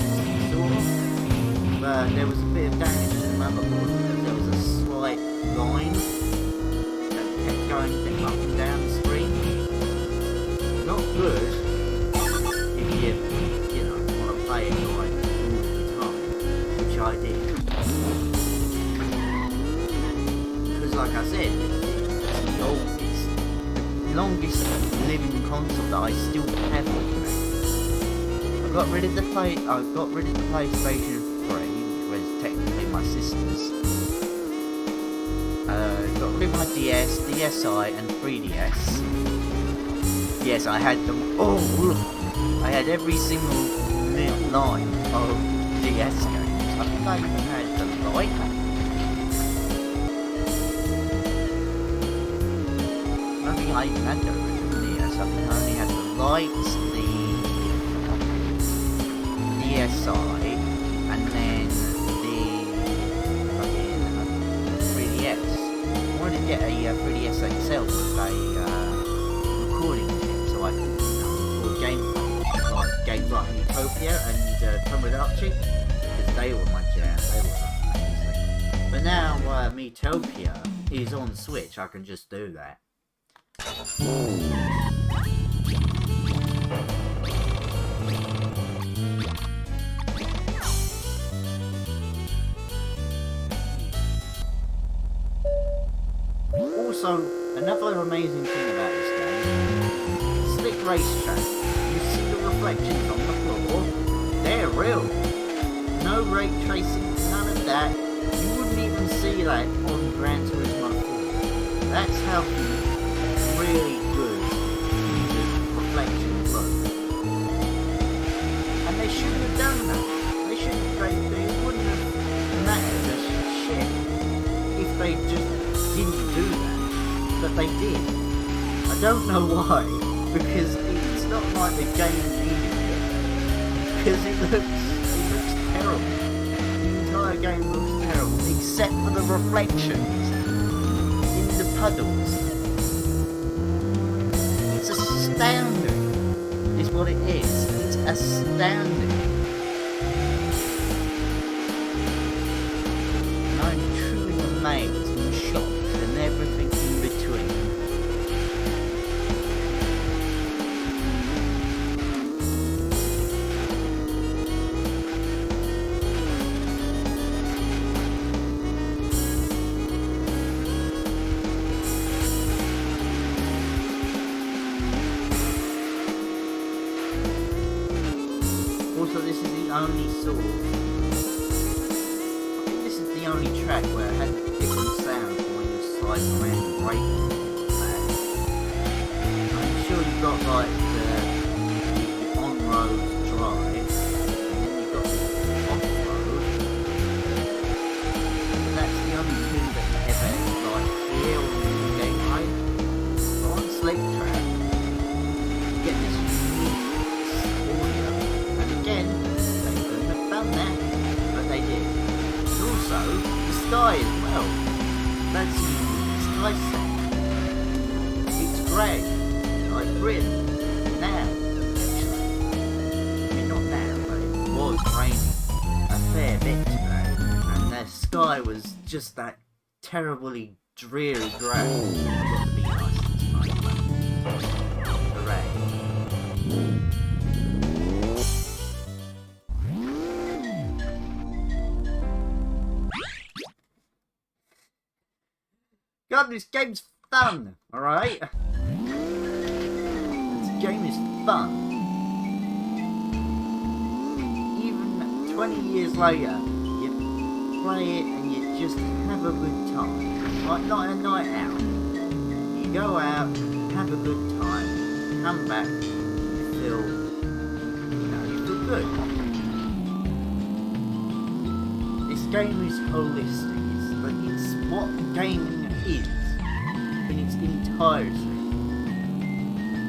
sort of. There was a bit of damage to the motherboard because there was a slight line that kept going up and down the screen. Not good if you know, want to play it like all the time, which I did. Because like I said, it's the longest living console that I still have with me. I got rid of the PlayStation 3. Technically my sister's. Got rid of my DS, DSi and 3DS. Yes, I had them all. I had every single line of DS games. I think I even had the Light. I don't think I even had the original DS. I think I only had the Lights, the DSi, and then get a 3DS XL with a recording kit so I could record gameplay like games like Utopia and Tomodachi, because they were my jam, they were amazing. But now Metopia is on Switch, I can just do that. Also, another amazing thing about this game, Slick Racetrack. You see the reflections on the floor? They're real. No ray tracing, none of that. You wouldn't even see that on Gran Turismo 4. That's how really good the reflections look. And they shouldn't have done that. They shouldn't have, they wouldn't have mattered a shit if they just didn't do that. But they did. I don't know why. because it's not like the game needed it, because it looks terrible. The entire game looks terrible, except for the reflections in the puddles. It's astounding, is what it is. It's astounding. And I'm truly amazed and shocked and everything in between. Also, this is the only sort of... I think this is the only track where it has different sounds when you're sliding around and braking. I'm sure you've got like the on-road drive, and then you've got the off-road. But that's the only two that you ever like hear on the gameplay. But on Slick Track, you get this unique audio. Again, they couldn't have done that, but they did. And also, the sky as well. That's the sky set. It's grey, like Britain, now, actually. I mean, not now, but it was raining a fair bit today, and the sky was just that terribly dreary grey. I've got to be nice tonight, but hooray. God, this game's fun, alright? This game is fun. Even 20 years later, you play it and you just have a good time. Like not a night out. You go out, have a good time, come back, you feel good. This game is holistic. It's what gaming is in its entirety.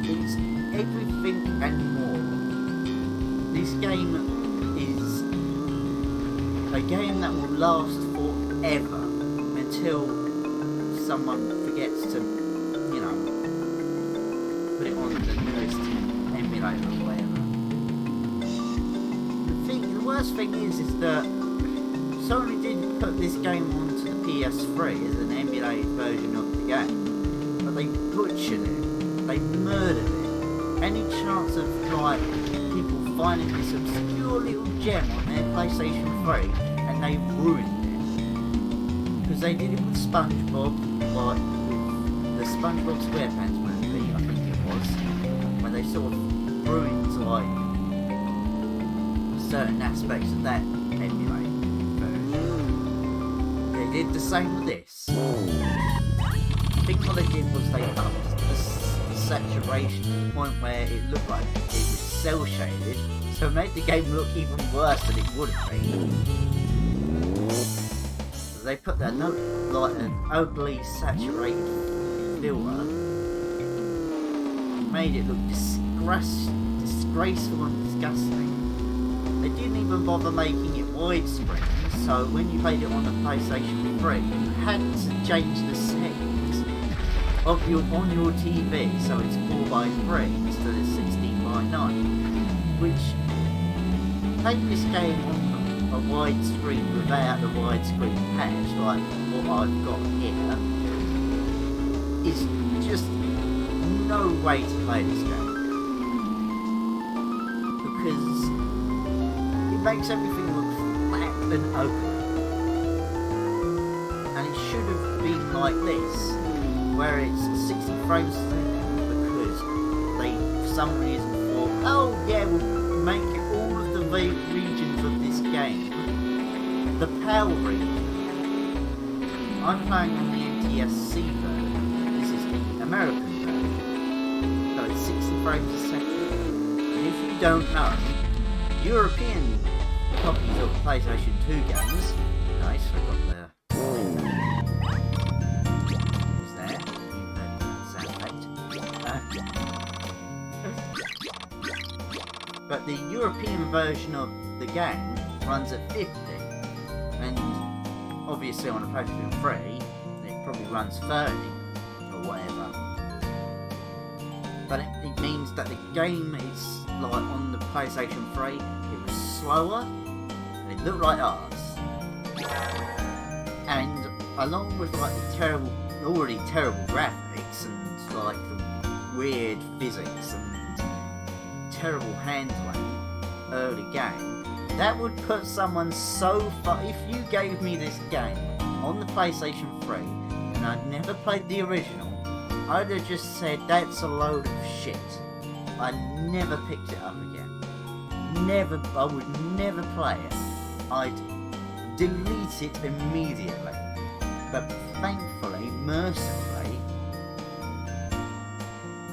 It's everything and more. This game is a game that will last forever until someone forgets to, put it on the newest emulator or whatever. The worst thing is that Sony did put this game onto the PS3 as an emulated version of the game, but they butchered it, they murdered it. Any chance of people finding this obscure little gem on their PlayStation 3, and they ruined it. Because they did it with SpongeBob, with the SpongeBob SquarePants movie, I think it was, where they sort of ruined certain aspects of that emulator. They did the same with this. I think what they did was they upped the saturation to the point where it looked like it was cel shaded, so it made the game look even worse than it would have been. So they put an ugly saturated filter, made it look disgraceful and disgusting. They didn't even bother making it widescreen, so when you played it on the PlayStation 3, you had to change the settings on your TV, so it's 4:3 instead of 16:9, which playing this game on a widescreen without the widescreen patch, like what I've got here, is just no way to play this game, because it makes everything look flat and ugly. And it should have been like this, where it's 60 frames a second, because they, for some reason, thought, oh yeah, we'll make all of the regions of this game the PAL region. I'm playing on the NTSC version, this is the American version, so it's 60 frames a second. And if you don't know, European copies of PlayStation 2 games, nice, I got the sound effect. but the European version of the game runs at 50, and obviously on a PlayStation 3 it probably runs 30 or whatever. But it means that the game is like on the PlayStation 3, it was slower and it looked like arse. And along with like the already terrible graphics and like the weird physics and terrible handling early game, that would put someone so far. If you gave me this game on the PlayStation 3 and I'd never played the original, I'd have just said that's a load of shit. I never picked it up again. I would never play it. I'd delete it immediately. But thankfully, mercifully,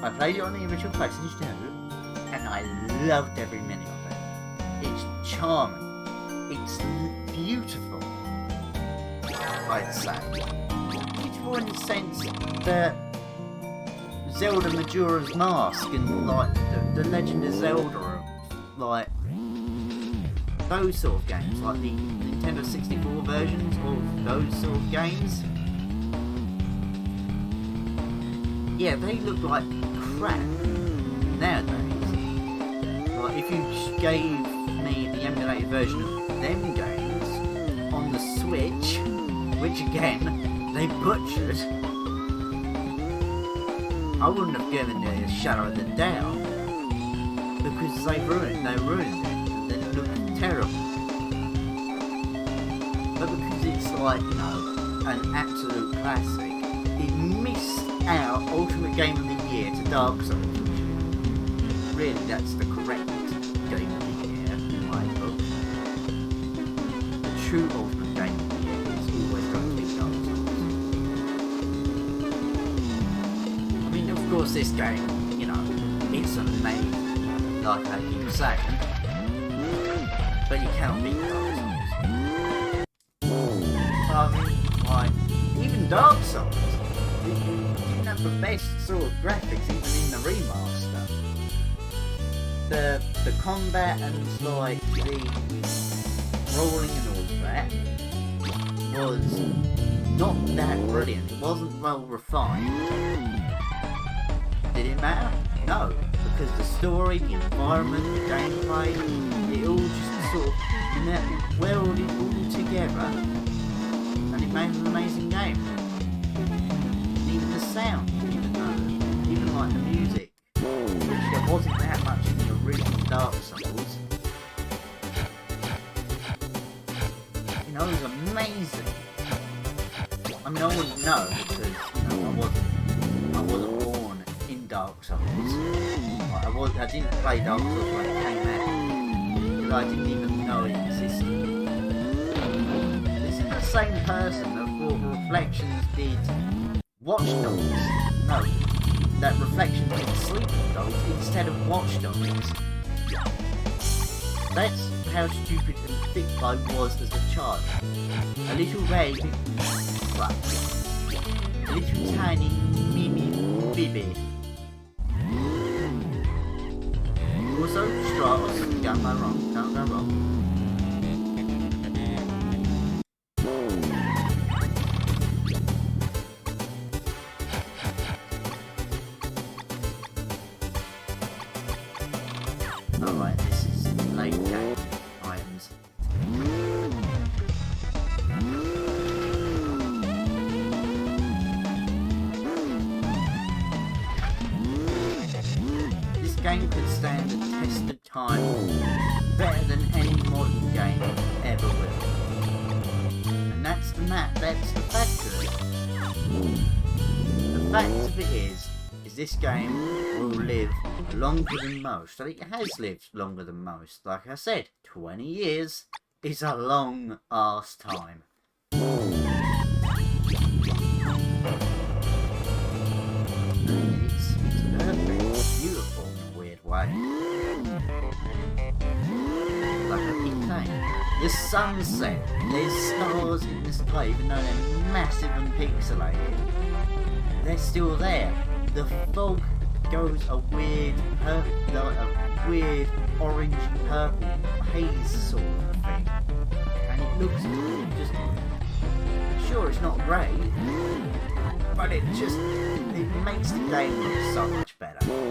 I played it on the original PlayStation 2 and I loved every minute of it. It's charming. It's beautiful, I'd say. Beautiful in the sense that Zelda Majora's Mask and like the Legend of Zelda, like those sort of games, like the Nintendo 64 versions of those sort of games. Yeah, they look like crap nowadays. Like if you gave me the emulated version of them games on the Switch, which again they butchered, I wouldn't have given it a shadow of the doubt, because they ruined it, and then it looked terrible. But because it's like, you know, an absolute classic, it missed out Ultimate Game of the Year to Dark Souls, which really that's the correct Game of the Year in my book. The true Ultimate Game of the Year is always going to be Dark Souls. I mean, of course this game, you know, it's amazing, like I keep saying, but you cannot beat Dark Souls. I mean, like, even Dark Souls, you didn't have the best sort of graphics even in the remaster. The combat and like the rolling and all of that was not that brilliant. It wasn't well refined. Did it matter? No, because the story, the environment, the gameplay, it all just sort of welded all together, and it made an amazing game. And even the sound, even like the music, which there wasn't that much in the original Dark Souls, you know, it was amazing. I mean, I wouldn't know because, you know, I wasn't born in Dark Souls. I didn't play Dark Souls when it came out, because I didn't even know it existed. This is the same person that thought Reflections did Watch Dogs. No, that Reflections did Sleeping Dogs instead of Watch Dogs. That's how stupid and thick I was as a child. A little red, a little tiny mini baby. Also, Stratos, can't go wrong. Alright, this is late game items. This game could stand the test of time better than any modern game ever will. And that's the fact of it. The fact of it is this game will live longer than most. I think it has lived longer than most. Like I said, 20 years is a long ass time. It's perfect, it's beautiful in a weird way. Like I keep saying, the sunset, there's stars in the sky, even though they're massive and pixelated. They're still there. The fog goes a weird, weird orangey purple haze sort of thing, and it looks just. Sure, it's not great, but it makes the game look so much better. Don't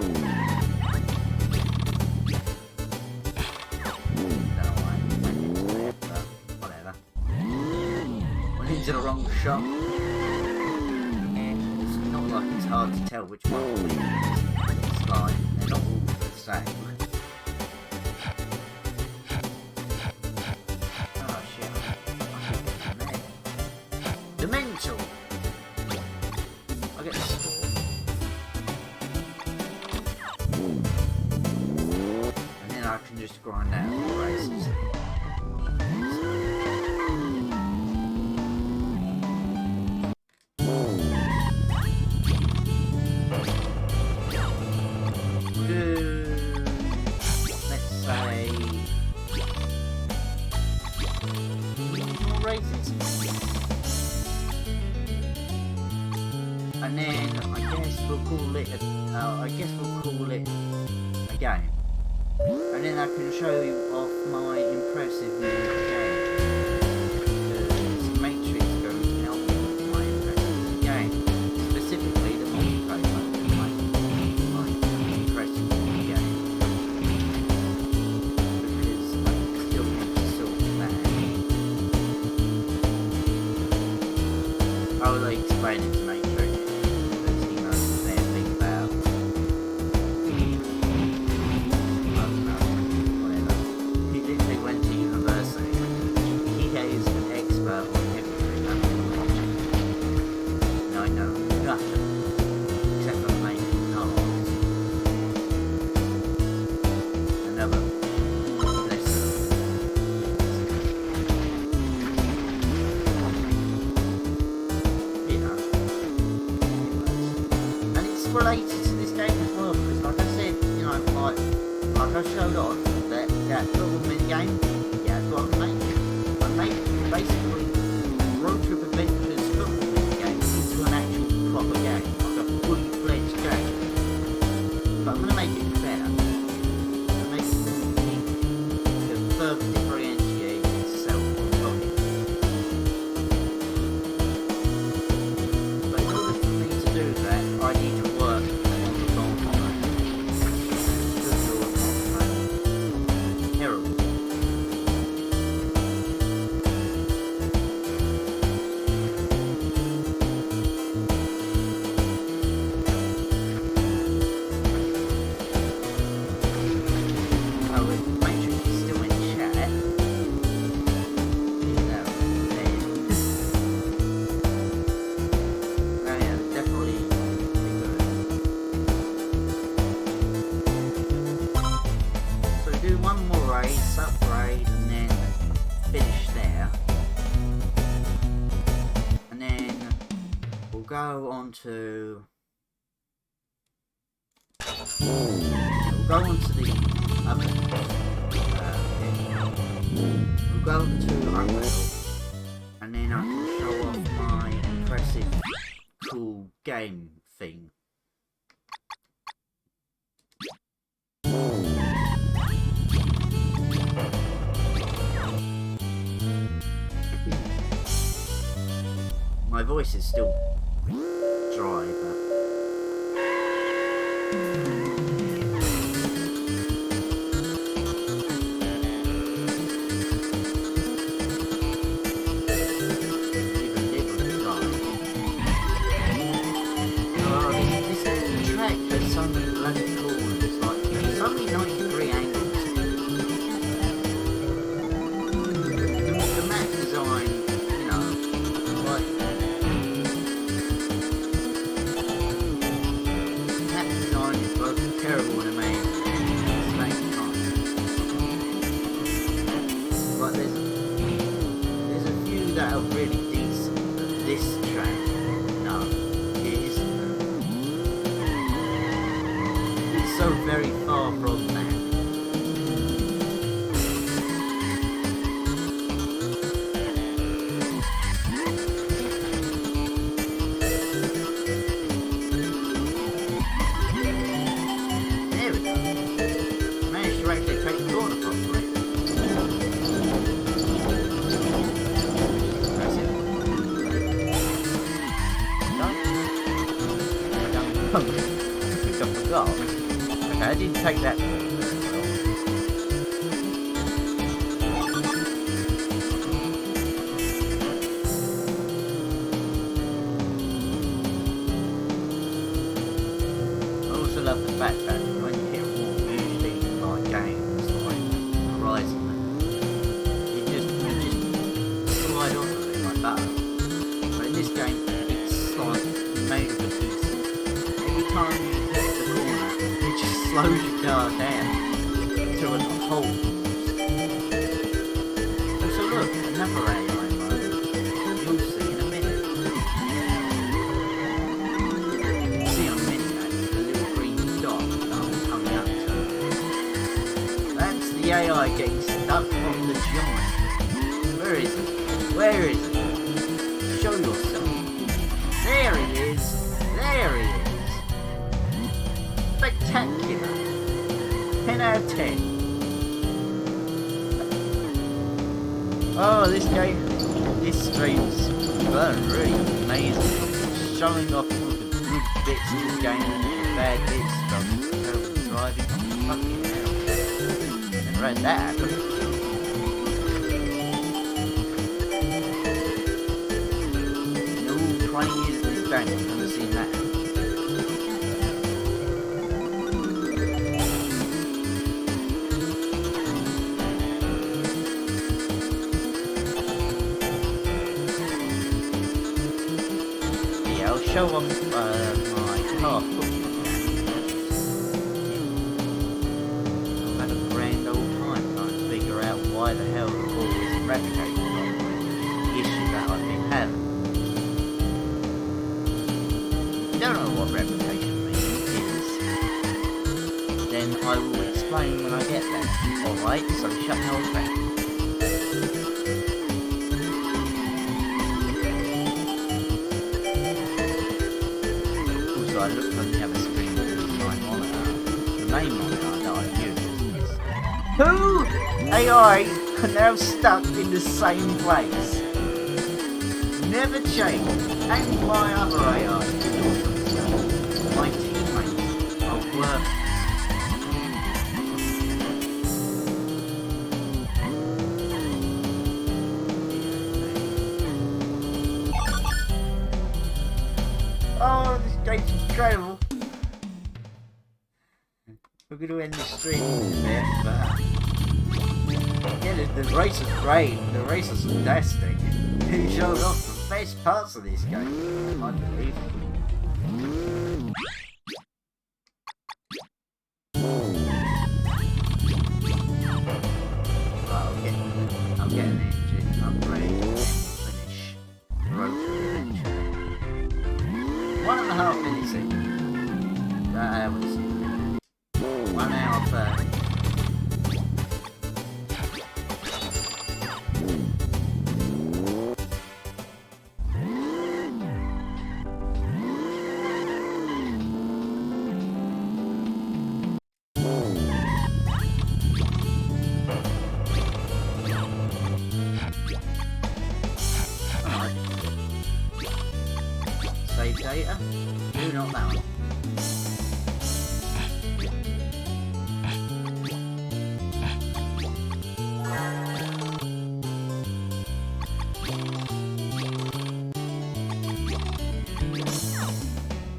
know why I went into there, but whatever. Went into the wrong shop. It's not like it's hard to tell which one to use. It's like they're not all the same. Dimensional! I get the score. And then I can just grind out the races. Let's say... more races. And then I guess we'll call it a game. And then I can show you off my impressive new game. Because Matrix is going to help me with my impressive game. Specifically the multiplayer of my impressive new game. Because I still need to sort that. I will explain it to Matrix. Related to this game as well, because like I said, you know, like I showed off that little mini game, yeah, that's what I made basically Road Trip Adventures football mini game into an actual proper game, like a fully fledged game. But I'm gonna make it better. I'm make it more unique to further differentiate itself from it. But in order for me to do that, I need to upgrade and then finish there, and then we'll go on to the we'll go to Unreal, and then I can show off my impressive cool game thing. My voice is still dry, but... This track has so many bloody corners, it's like, it's only 93 angles. The map design, you know, like... terrible in a same time. But there's a few that are really decent, but this track, no, it isn't. It's so very far from that. I didn't take that very well. I also love the fact that when you hit a wall, usually like games like Horizon, you just slide off of it like that. But in this game, it's like made of a piece. Every time you hit the corner, it just slows your car down to a halt. So look, another AI mode. You'll see in a minute. See on a minute, the little green dot that I'm coming up to. That's the AI getting stuck on the giant. Where is it? Where is it? Show yourself. There he is. There he is. Spectacular. 10 out of 10. Oh, this stream's really amazing. Showing off all the good bits of this game and the bad bits from terrible driving. Fucking hell. Never had that happen. In all 20 years of this game, I've never seen that. Show off my car football game. I've had a grand old time trying to figure out why the hell the ball isn't replicated properly. The issue that I've been having. If you don't know what replication means, then I will explain when I get there. Alright, so shut your mouth. I looked on the other screen at my monitor. The main monitor that I use. Who AI are now stuck in the same place? Never change. And my other AI. My teammates are worth. Oh, this game's incredible. We're going to end the stream in a bit, but yeah, the race is great. The race is fantastic. It showed off the best parts of this game. Unbelievable. I'll get an engine upgrade and finish Road to Adventure. 1.5 minutes in. That was 1 hour 30. Save data? Do not that one.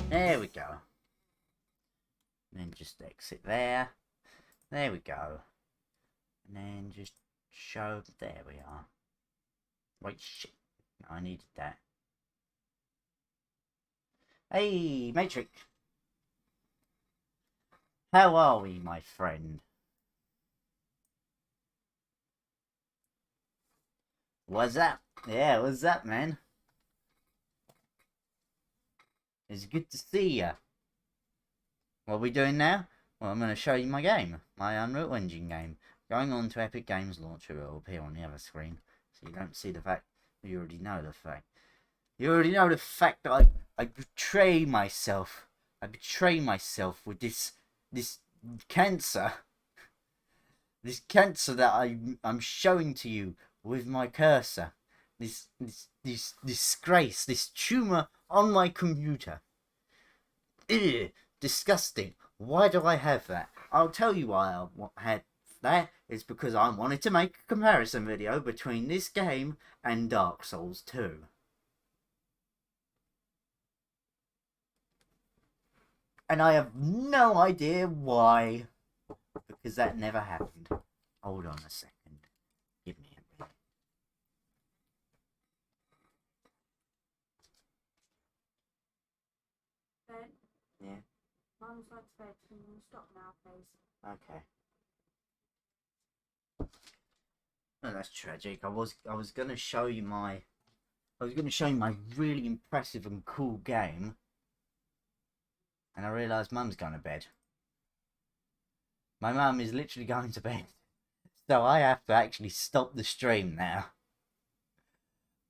There we go. And then just exit there. There we go. And then just show. There we are. Wait, shit. No, I needed that. Hey, Matrix. How are we, my friend? What's up? Yeah, what's up, man? It's good to see ya. What are we doing now? Well, I'm going to show you my game. My Unreal Engine game. Going on to Epic Games Launcher. It will appear on the other screen. So you don't see the fact. You already know the fact. You already know the fact that I betray myself. I betray myself with this cancer. This cancer that I'm showing to you with my cursor. This disgrace. This tumor on my computer. Ugh, disgusting. Why do I have that? I'll tell you why I had that. It's because I wanted to make a comparison video between this game and Dark Souls 2. And I have no idea why, because that never happened. Hold on a second. Give me a minute. Ben? Yeah? Mum's like to bed. Can you stop now, please? Okay. Oh, that's tragic. I was gonna show you my really impressive and cool game, and I realised Mum's gone to bed. My mum is literally going to bed, so I have to actually stop the stream now.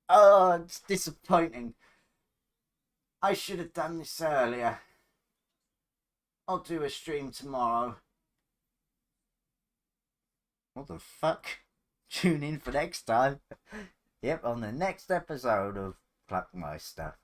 Oh, it's disappointing. I should have done this earlier. I'll do a stream tomorrow. What the fuck? Tune in for next time. Yep, on the next episode of Pluck My Stuff.